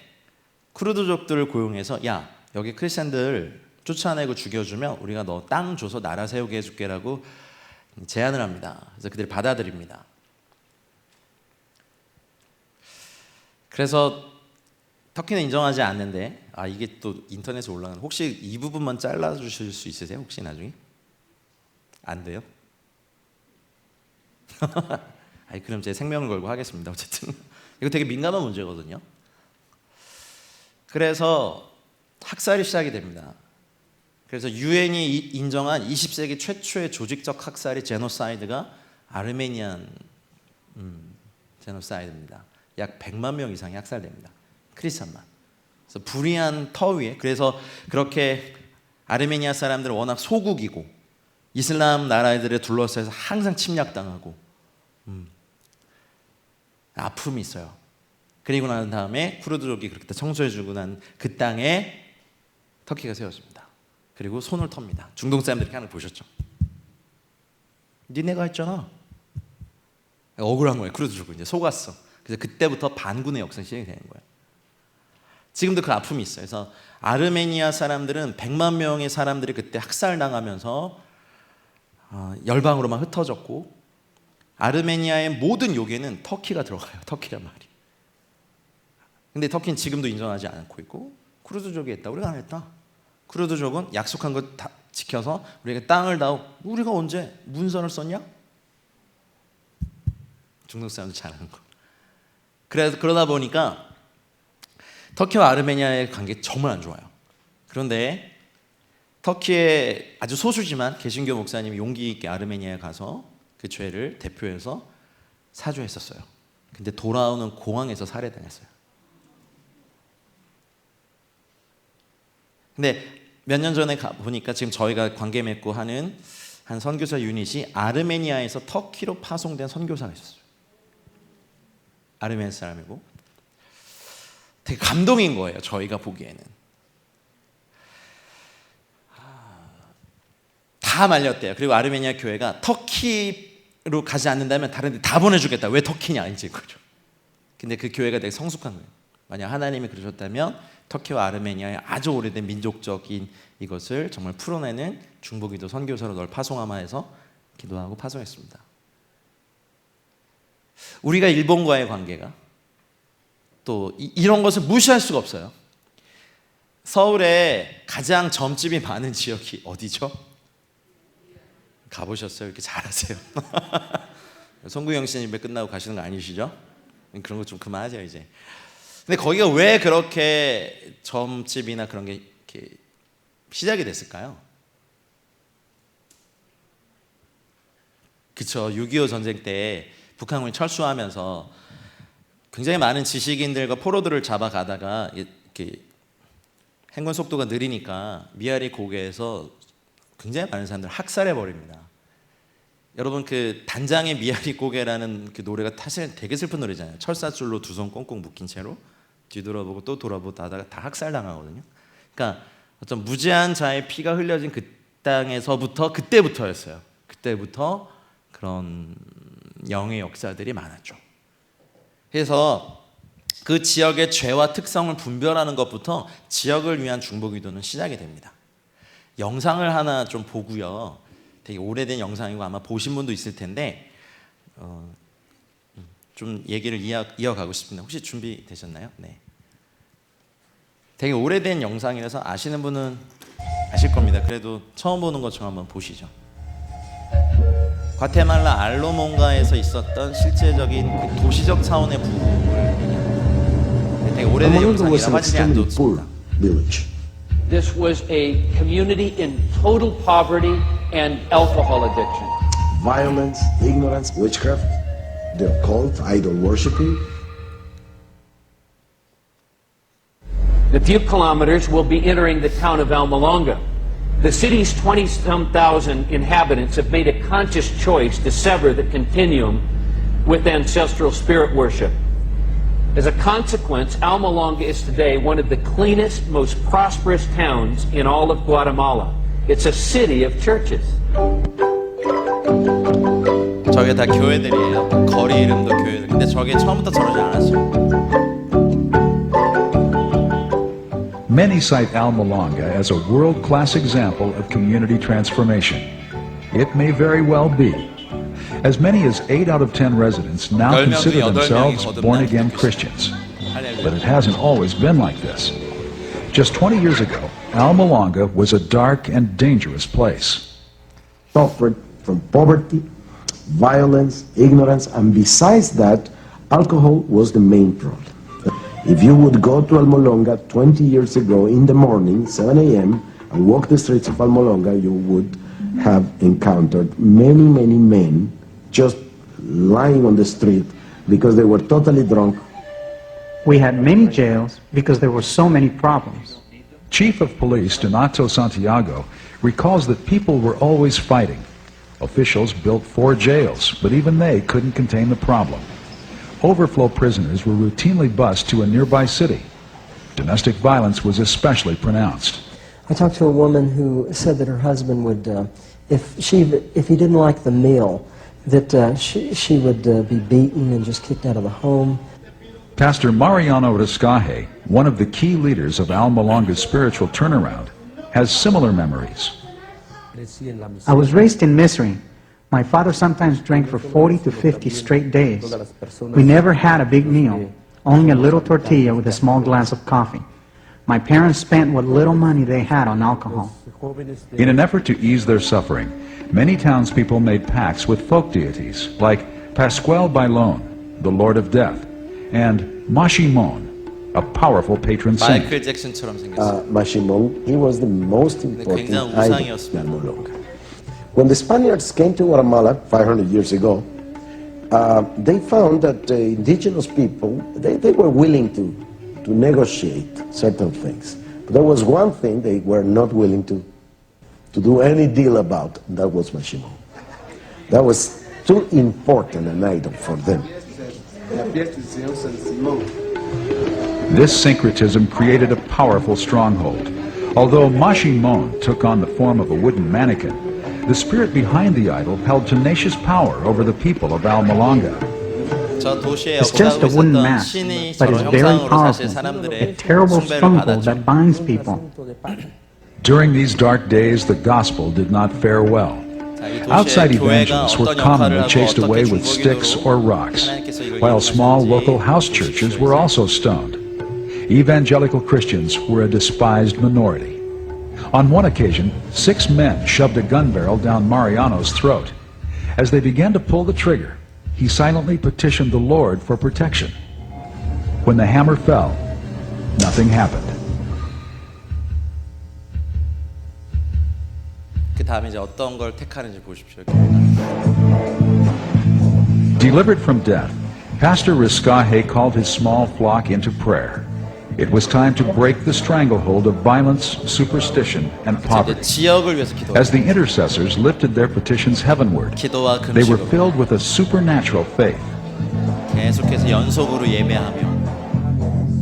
쿠르드족들을 고용해서 야 여기 크리스천들 쫓아내고 죽여주면 우리가 너 땅 줘서 나라 세우게 해줄게라고 제안을 합니다. 그래서 그들이 받아들입니다. 그래서 터키는 인정하지 않는데, 이게 또 인터넷에 올라가는, 혹시 이 부분만 잘라주실 수 있으세요? 혹시 나중에? 안 돼요? 그럼 제 생명을 걸고 하겠습니다. 어쨌든 이거 되게 민감한 문제거든요. 그래서 학살이 시작이 됩니다. 그래서 유엔이 인정한 20세기 최초의 조직적 학살이 제노사이드가 아르메니안 제노사이드입니다. 약 100만 명 이상이 학살됩니다. 크리스천만. 그래서 불의한 터 위에, 그래서 그렇게 아르메니아 사람들은 워낙 소국이고 이슬람 나라들에 둘러싸여서 항상 침략당하고 아픔이 있어요. 그리고 난 다음에 쿠르드족이 그렇게 다 청소해주고 난 그 땅에 터키가 세워집니다. 그리고 손을 텁니다. 중동 사람들이 하는 거 보셨죠? 니네가 했잖아. 억울한 거예요. 쿠르드족은 이제 속았어. 그래서 그때부터 반군의 역사가 시작이 되는 거예요. 지금도 그 아픔이 있어요. 그래서 아르메니아 사람들은 100만 명의 사람들이 그때 학살당하면서 열방으로만 흩어졌고, 아르메니아의 모든 요괴는 터키가 들어가요. 터키란 말이. 근데 터키는 지금도 인정하지 않고 있고, 쿠르드족이 했다. 우리가 안 했다. 쿠르드족은 약속한 거 다 지켜서 우리가 땅을 우리가 언제 문서를 썼냐? 중동 사람들 잘하는 거. 그래서 그러다 보니까 터키와 아르메니아의 관계 정말 안 좋아요. 그런데 터키의 아주 소수지만 개신교 목사님이 용기 있게 아르메니아에 가서 그 죄를 대표해서 사죄했었어요. 근데 돌아오는 공항에서 살해당했어요. 근데 몇 년 전에 보니까 지금 저희가 관계 맺고 하는 한 선교사 유닛이 아르메니아에서 터키로 파송된 선교사가 있었어요. 아르메니아 사람이고 되게 감동인 거예요. 저희가 보기에는 다 말렸대요. 그리고 아르메니아 교회가 터키로 가지 않는다면 다른 데 다 보내주겠다. 왜 터키냐 이제 그죠. 근데 그 교회가 되게 성숙한 거예요. 만약 하나님이 그러셨다면 터키와 아르메니아의 아주 오래된 민족적인 이것을 정말 풀어내는 중보기도 선교사로 널 파송하마 해서 기도하고 파송했습니다. 우리가 일본과의 관계가 또 이런 것을 무시할 수가 없어요. 서울에 가장 점집이 많은 지역이 어디죠? 가보셨어요? 이렇게 잘하세요. 송구영 씨는 입에 끝나고 가시는 거 아니시죠? 그런 거 좀 그만하세요 이제. 근데 거기가 왜 그렇게 점집이나 그런 게 이렇게 시작이 됐을까요? 그쵸. 6.25 전쟁 때 북한군이 철수하면서 굉장히 많은 지식인들과 포로들을 잡아가다가 이렇게 행군 속도가 느리니까 미아리 고개에서 굉장히 많은 사람들을 학살해 버립니다. 여러분 그 단장의 미아리 고개라는 그 노래가 사실 되게 슬픈 노래잖아요. 철사줄로 두 손 꽁꽁 묶인 채로 뒤돌아보고 또 돌아보고 하다가 다 학살당하거든요. 그러니까 어떤 무지한 자의 피가 흘려진 그 땅에서부터 그때부터였어요. 그때부터 그런 영의 역사들이 많았죠. 그래서 그 지역의 죄와 특성을 분별하는 것부터 지역을 위한 중보기도는 시작이 됩니다. 영상을 하나 좀 보고요. 되게 오래된 영상이고 아마 보신 분도 있을 텐데 좀 얘기를 이어가고 싶습니다. 혹시 준비되셨나요? 네. 되게 오래된 영상이라서 아시는 분은 아실 겁니다. 그래도 처음 보는 것처럼 한번 보시죠. 과테말라 알로몬가에서 있었던 실제적인 그 도시적 차원의 부흥을 되게 오래된 영상이라 화질이 안 좋습니다. This was a community in total poverty and alcohol addiction. Violence, ignorance, witchcraft, the occult, idol worshiping. In a few kilometers, we'll be entering the town of Almalonga. The city's 20-some thousand inhabitants have made a conscious choice to sever the continuum with ancestral spirit worship. As a consequence, Almalonga is today one of the cleanest, most prosperous towns in all of Guatemala. It's a city of churches. 저게 다 교회들이에요. 거리 이름도 교회들. 근데 저게 처음부터 저러지 않았어요. Many cite Almolonga as a world-class example of community transformation. It may very well be. As many as 8 out of 10 residents now 10명 중 consider 8명이 themselves 거듭난 born-again 기독교. Christians. 할렐루야. But it hasn't always been like this. Just 20 years ago, Almolonga was a dark and dangerous place. Suffered from poverty, violence, ignorance, and besides that, alcohol was the main problem. If you would go to Almolonga 20 years ago in the morning, 7 a.m., and walk the streets of Almolonga, you would have encountered many, many men just lying on the street because they were totally drunk. We had many jails because there were so many problems. Chief of Police Donato Santiago recalls that people were always fighting. Officials built 4 jails, but even they couldn't contain the problem. Overflow prisoners were routinely bused to a nearby city. Domestic violence was especially pronounced. I talked to a woman who said that her husband would, if he didn't like the meal, that she would be beaten and just kicked out of the home. Pastor Mariano Riscaje, one of the key leaders of Almolonga's spiritual turnaround, has similar memories. I was raised in misery. My father sometimes drank for 40 to 50 straight days. We never had a big meal, only a little tortilla with a small glass of coffee. My parents spent what little money they had on alcohol. In an effort to ease their suffering, many townspeople made pacts with folk deities like Pascual Bailon, the Lord of Death, and Mashimon, a powerful patron saint. 마이클 잭슨처럼 생겼어요. Mashimon, he was the most important 굉장한 idol 우상이었습니다. in Almolonga. When the Spaniards came to Guatemala 500 years ago, they found that the indigenous people, they were willing to negotiate certain things. But there was one thing they were not willing to do any deal about, and that was Mashimon. That was too important an item for them. This syncretism created a powerful stronghold. Although Mashimon took on the form of a wooden mannequin, the spirit behind the idol held tenacious power over the people of Almolonga. 저 도시에 It's just a 거주하고 wooden 있었던 mask, 신이 but 저런 it's very 형상으로 사실 powerful, a 사람들의 terrible 숭배를 stronghold 받았죠. that binds people. During these dark days, the gospel did not fare well. 자, 이 Outside 도시에 교회가 evangelists were 어떤 역할을 commonly 하고 chased away 어떻게 with sticks or 중보기도로 rocks, 하나님께서 이걸 while small 이용하셨는지 local house churches were also stoned. Evangelical Christians were a despised minority. On one occasion, 6 men shoved a gun barrel down Mariano's throat. As they began to pull the trigger, he silently petitioned the Lord for protection. When the hammer fell, nothing happened. 그 다음에 이제 어떤 걸 택하는지 보십시오. Delivered from death, Pastor Riscaje called his small flock into prayer. It was time to break the stranglehold of violence, superstition, and 이제 poverty. 지역을 위해서 As the 기도합니다. intercessors lifted their petitions heavenward, 기도와 they were 금식으로 filled with a supernatural faith. 계속해서 연속으로 예배하며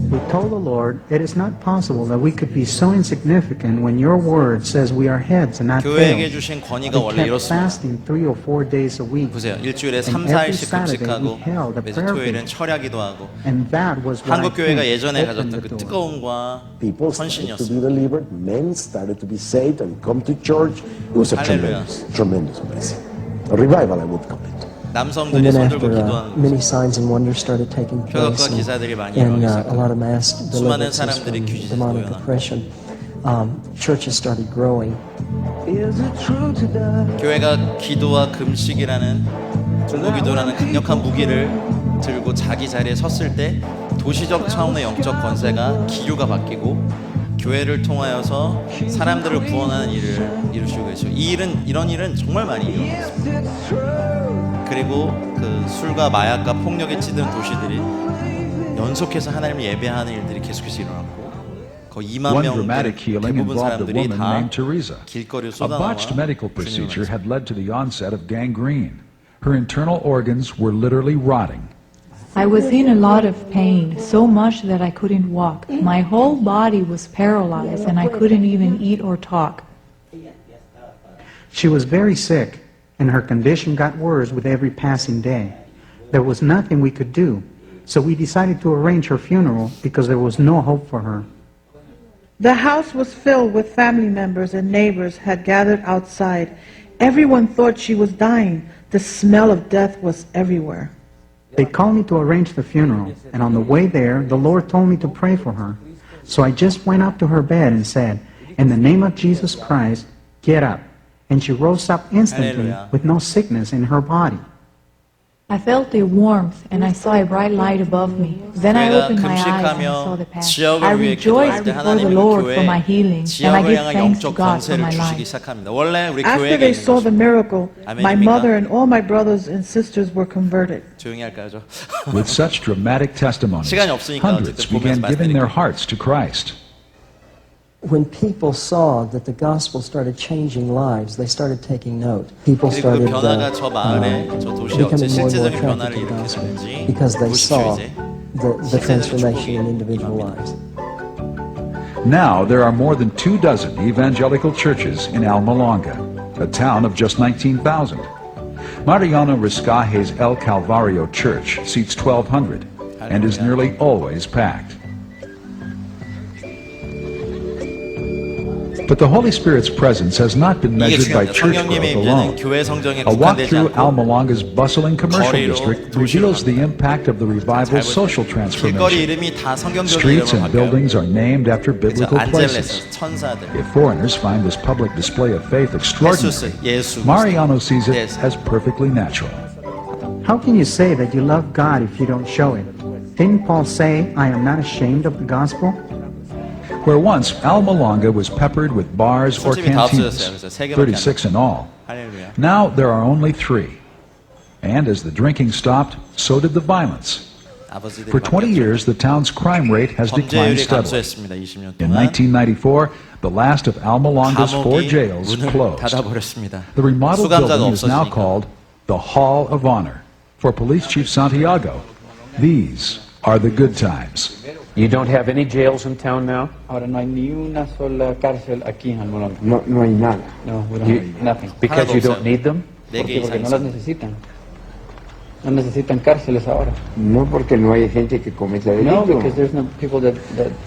We told the Lord, it is not possible that we could be so insignificant when your word says we are heads and not 교회에게 tails. 주신 권위가 We 원래 kept 이렇습니다. fasting 3 or 4 days a week. 보세요. 일주일에 And 3, every 4일씩 Saturday 금식하고 we held a 매주 prayer 토요일엔 meeting. 철야기도 하고 And that was what I 한국 교회가 think 예전에 opened 가졌던 the 그 door. 뜨거움과 People started to be 헌신이었습니다. delivered, men started to be saved and come to church. It was a Hallelujah. tremendous blessing. A revival, I would call it. And 남성들이 then 손들고 after 기도하는 many 거죠. signs and wonders started taking place, 표적과 기사들이 많이 and 일어나기 a lot of mass 수많은 deliverances 사람들이 from 귀신에서 demonic 놓여나고. oppression, churches started growing. 교회가 기도와 금식이라는 중보기도라는 강력한 무기를 들고 자기 자리에 섰을 때 도시적 차원의 영적 권세가 기류가 바뀌고 교회를 통하여서 사람들을 구원하는 일을 이루시고 계시고 이런 일은 정말 많이 일어났습니다. 그리고 그 술과 마약과 폭력에 찌든 도시들이 연속해서 하나님을 예배하는 일들이 계속해서 일어났고 거의 2만 One 명 dramatic healing 대부분 involved a 사람들이 woman 다 named Teresa. 길거리로 A botched 쏟아나와 medical 주님을 procedure 만났습니다. had led to the onset of gangrene. Her internal organs were literally rotting. I was in a lot of pain, so much that I couldn't walk. My whole body was paralyzed and I couldn't even eat or talk. She was very sick, and her condition got worse with every passing day. There was nothing we could do, so we decided to arrange her funeral because there was no hope for her. The house was filled with family members and neighbors had gathered outside. Everyone thought she was dying. The smell of death was everywhere. They called me to arrange the funeral, and on the way there, the Lord told me to pray for her. So I just went up to her bed and said, "In the name of Jesus Christ, get up." And she rose up instantly Hallelujah. with no sickness in her body. I felt a warmth and I saw a bright light above me. Then I 교회가 opened my eyes and I saw 금식하며 the path. 지역을 I 위해 rejoiced 기도할 때 before the 하나님은 Lord 교회 for my healing, and I 지역을 give 향한 thanks to 영적 God for 권세를 my 주시기 life. 시작합니다. 원래 우리 After 교회에 they 있는 saw the 것입니다. miracle, my 아멘입니까? mother and all my brothers and sisters were converted. 조용히 할까요, 저? With such dramatic testimonies, 시간이 없으니까 hundreds 어쨌든 began 보면서 giving their 말씀드릴게요. hearts to Christ. When people saw that the gospel started changing lives, they started taking note. People 그리고 그 started 변화가 저 마을에, 저 도시에 어째 becoming more and more 실제적인 변화를 attracted to the gospel 일으켰는지 because they 보십시오 saw 이제. the transformation in individual lives. Now there are more than 24 evangelical churches in Almalonga, a town of just 19,000. Mariano Riscaje's El Calvario Church seats 1,200 and is nearly always packed. But the Holy Spirit's presence has not been 이게 measured by 중요합니다. church 성령님의 growth 임재는 alone. 교회 성정에 A walk 국한되지 through 않고 Almalonga's bustling commercial 거리로, district 도시로 reveals the impact of the revival's social 길거리 transformation. 이름이 다 성경적인 Streets 이름으로 and 바뀌어요. buildings are named after 그죠? biblical places. 안젤레스, 천사들, If foreigners find this public display of faith extraordinary, 예수, Mariano sees it 예수. as perfectly natural. How can you say that you love God if you don't show it? Didn't Paul say, "I am not ashamed of the gospel"? Where once Almalonga was peppered with bars or 술집이 다 cantinas, 없어졌어요. 그래서 세 개밖에 안 36 in all. 할렐루야. Now there are only 3. And as the drinking stopped, so did the violence. 아버지들이 For 20 바뀌었죠. years, the town's crime rate has declined 범죄율이 steadily. 감소했습니다. 20년 In 동안 1994, the last of Almalonga's 4 감옥이 jails 문을 closed. 닫아버렸습니다. The remodeled 수감자가 building is now 없어지니까. called the Hall of Honor. For Police Chief Santiago, these are the good times. You don't have any jails in town now? Ahora no hay ni una sola cárcel aquí en Almolonga. No hay nada. No, we don't have nothing. Because 하나도 you don't 없어요. need them? 네 개 Porque 이상 no las 있습니다. necesitan. No necesitan cárceles ahora. No porque no hay gente que cometa No, delito. because there's no people that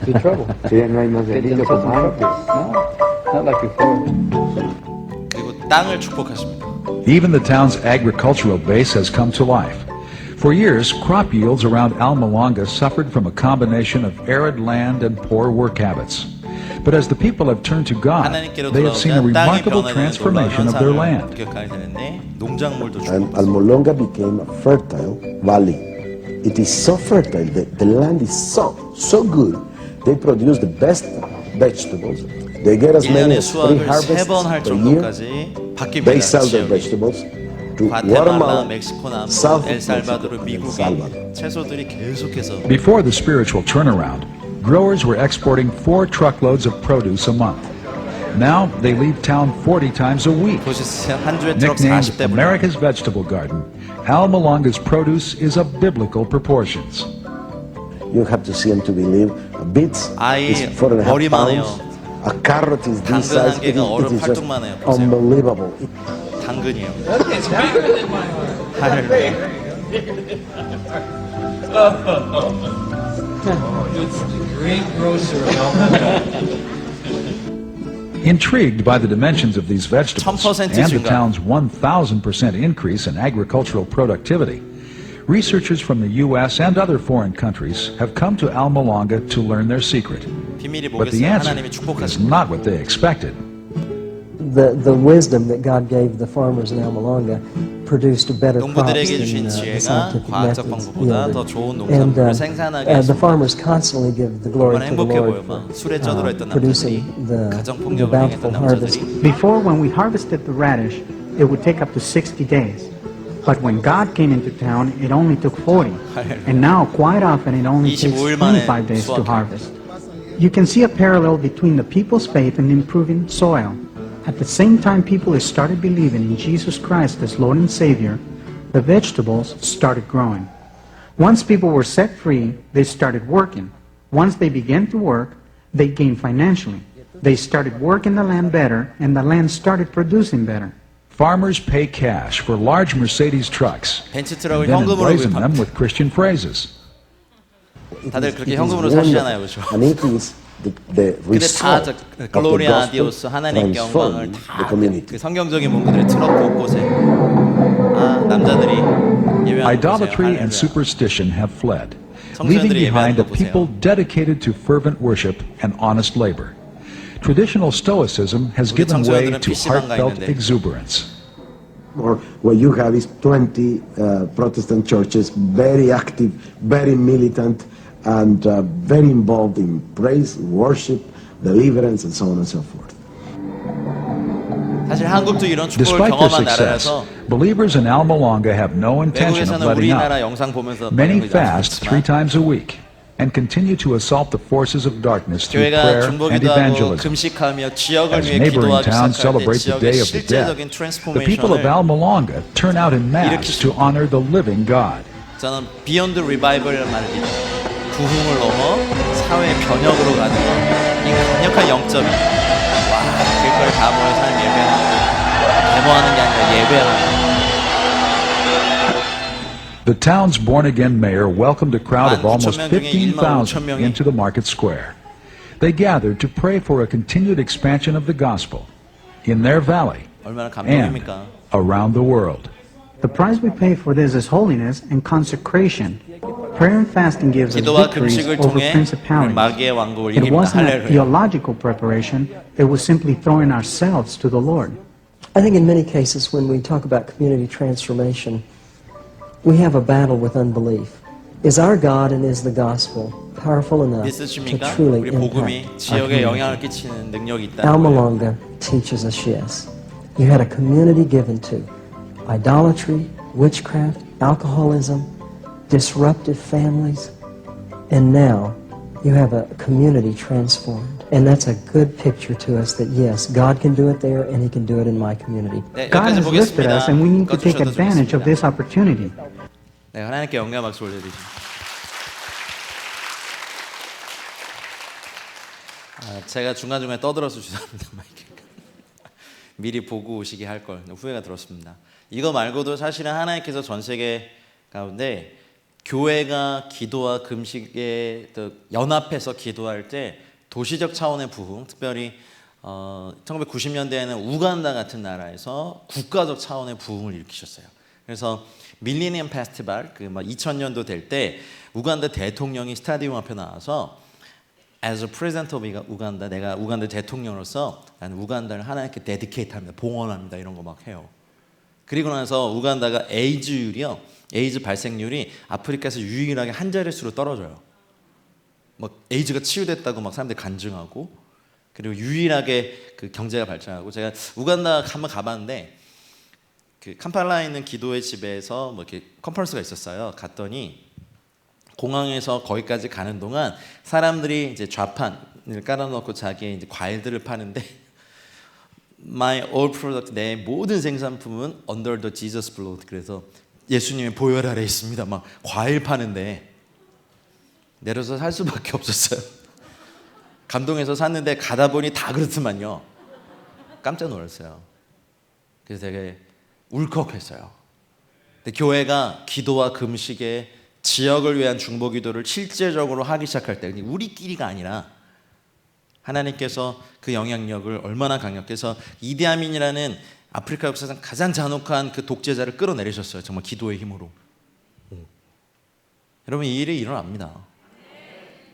do trouble. Sí, no hay más Get delito themselves in como trouble. antes. No, not like before. 그리고 땅을 축복하십니다. Even the town's agricultural base has come to life. For years, crop yields around Almalonga suffered from a combination of arid land and poor work habits. But as the people have turned to God, 하나님께로 they have seen a 돌아오자 땅이 remarkable 변화되는 놀라운 transformation of their 현상을 land. 목격하게 되는데 농작물도 And 축복받습니다. Almolonga became a fertile valley. It is so fertile, the land is so good. They produce the best vegetables. They get as many 1년에 as 3 수확을 harvests 3번 할 per year. 정도까지 바뀝니다. They sell their 지역이. vegetables to 과테말라, Guatemala, 멕시코 남부, South 엘살바도르, Mexico, 미국이 Salvador. 채소들이 계속해서 Before the spiritual turnaround, growers were exporting 4 truckloads of produce a month. Now they leave town 40 times a week. 보시세요. 한 주에 트럭 Nicknamed 40대 분량. America's Vegetable Garden, Almalonga's produce is of biblical proportions. You have to see them to believe. A beet 아이 is 4.5 머리만 pounds. 해요. A carrot is 당근 this size. 한 개가 얼음 It is just 팔뚝만 해요. 보세요. unbelievable. 당근이요. 할렐루야. Intrigued by the dimensions of these vegetables 1000% and the 증가. town's 1,000% increase in agricultural productivity, researchers from the U.S. and other foreign countries have come to Almalonga to learn their secret. 비밀이 But the 뭐겠어요? answer 하나님이 is 축복하십니다. not what they expected. The wisdom that God gave the farmers in Almalonga produced better crops 농부들에게 than 주신 the 지혜가 scientific 과학적 methods 방법보다 더 yielded. 좋은 And 농산물을 생산하게 the 했습니다. farmers constantly give the glory 얼마나 to the 행복해 Lord 보여. for 막 술에 쪄들어 있던 producing 남자들이 the 가정폭력을 bountiful 행했던 harvest. 남자들이 Before, when we harvested the radish, it would take up to 60 days. But when God came into town, it only took 40. And now, quite often, it only takes 25일 만에 25 days to 수확해요. harvest. You can see a parallel between the people's faith and improving soil. At the same time people started believing in Jesus Christ as Lord and Savior, the vegetables started growing. Once people were set free, they started working. Once they began to work, they gained financially. They started working the land better, and the land started producing better. Farmers pay cash for large Mercedes trucks, 벤츠 트럭을 then 현금으로 emblazon them 구입합니다. with Christian phrases. 다들 그렇게 It is 현금으로 wonderful. 사시잖아요, 그렇죠? And it is the 근데 다 result 저 of the 글로리아 gospel 디오스 하나님께 영광을 transformed the 다 community. 그 성경적인 문구들을 트럭 곳곳에 남자들이 예배하는 Idolatry 곳이에요. and superstition have fled, 청소년들이 leaving behind 예배하는 a 거 people 보세요. dedicated to fervent worship and honest labor. Traditional Stoicism has 우리 given way 청소년들은 to PC방가 heartfelt 있는데. exuberance. Or what you have is 20 Protestant churches, very active, very militant, and very involved in praise, worship, deliverance, and so on and so forth. 사실 한국도 이런 축복을 Despite their 경험한 success, 나라라서 believers in Alma-Longa have no intention of 외국에서는 letting 우리나라 up. 영상 보면서 Many 그런 거 fast 3 알겠지만 times a week and continue to assault the forces of darkness through 교회가 prayer and 중보기도 하고 evangelism. 금식하며 지역을 As 위해 neighboring 기도하기 towns 시작할 때 celebrate the 지역의 Day of the 실제적인 Dead, the people of 트랜스포메이션을 Alma-Longa turn out in mass to honor the living God. 저는 비욘드 리바이벌이라는 말을 믿어요. 부흥을 넘어 사회 변혁으로 가는 것. 이 강력한 영점이 길거리 다 모여서 하는 예배하고 데모하는 게 아니라 예배하는 The town's born-again mayor welcomed a crowd of almost 15,000 중에 15,000 15,000 into the market square. They gathered to pray for a continued expansion of the gospel in their valley 얼마나 and 감동입니까? around the world. The price we pay for this is holiness and consecration. Prayer and fasting gives us 기도와 victories 금식을 over 통해 principalities. 마귀의 왕국을 It 이깁니다. wasn't a 할렐루야. theological preparation, it was simply throwing ourselves to the Lord. I think in many cases when we talk about community transformation, we have a battle with unbelief. Is our God and is the gospel powerful enough to 믿으십니까? truly 우리 복음이 impact our 지역에 community? 영향을 끼치는 능력이 있다는 Alma 거예요. Longa teaches us yes. You had a community given to idolatry, witchcraft, alcoholism, disruptive families, and now you have a community transformed. And that's a good picture to us that yes, God can do it there and He can do it in my community. 네, God 여기까지 has lifted 보겠습니다. us and we need to take 꺼주셔도 advantage of 좋겠습니다. this opportunity. 네, 하나님께 영광 박수 올려드리죠. 제가 중간중간에 떠들어서 죄송합니다. 미리 보고 오시게 할 걸 후회가 들었습니다. 이거 말고도 사실은 하나님께서 전 세계 가운데 교회가 기도와 금식에 연합해서 기도할 때 도시적 차원의 부흥, 특별히 1990년대에는 우간다 같은 나라에서 국가적 차원의 부흥을 일으키셨어요. 그래서 밀레니엄 페스티벌 2000년도 될 때 우간다 대통령이 스타디움 앞에 나와서 As a president of 우간다, 내가 우간다 대통령으로서 나는 우간다를 하나님께 데디케이트합니다, 봉헌합니다 이런 거 막 해요. 그리고 나서 우간다가 에이즈 발생률이 아프리카에서 유일하게 한 자릿수로 떨어져요. 막 에이즈가 치유됐다고 막 사람들이 간증하고, 그리고 유일하게 그 경제가 발전하고. 제가 우간다 한번 가봤는데 그 캄팔라에 있는 기도의 집에서 뭐 이렇게 컨퍼런스가 있었어요. 갔더니 공항에서 거기까지 가는 동안 사람들이 이제 좌판을 깔아놓고 자기의 이제 과일들을 파는데 My all product, 내 모든 생산품은 under the Jesus blood. 그래서 예수님의 보혈 아래 있습니다. 막 과일 파는데 내려서 살 수밖에 없었어요. 감동해서 샀는데 가다 보니 다 그렇더만요. 깜짝 놀랐어요. 그래서 되게 울컥했어요. 근데 교회가 기도와 금식에 지역을 위한 중보기도를 실제적으로 하기 시작할 때, 우리끼리가 아니라 하나님께서 그 영향력을 얼마나 강력해서 이디아민이라는 아프리카 역사상 가장 잔혹한 그 독재자를 끌어내리셨어요. 정말 기도의 힘으로. 여러분, 이 일이 일어납니다.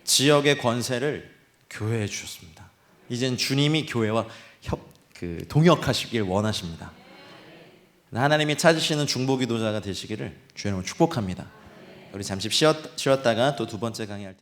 지역의 권세를 교회에 주셨습니다. 이젠 주님이 교회와 동역하시길 원하십니다. 하나님이 찾으시는 중보기도자가 되시기를 주의 이름으로 축복합니다. 우리 잠시 쉬었다가 또 두 번째 강의할 때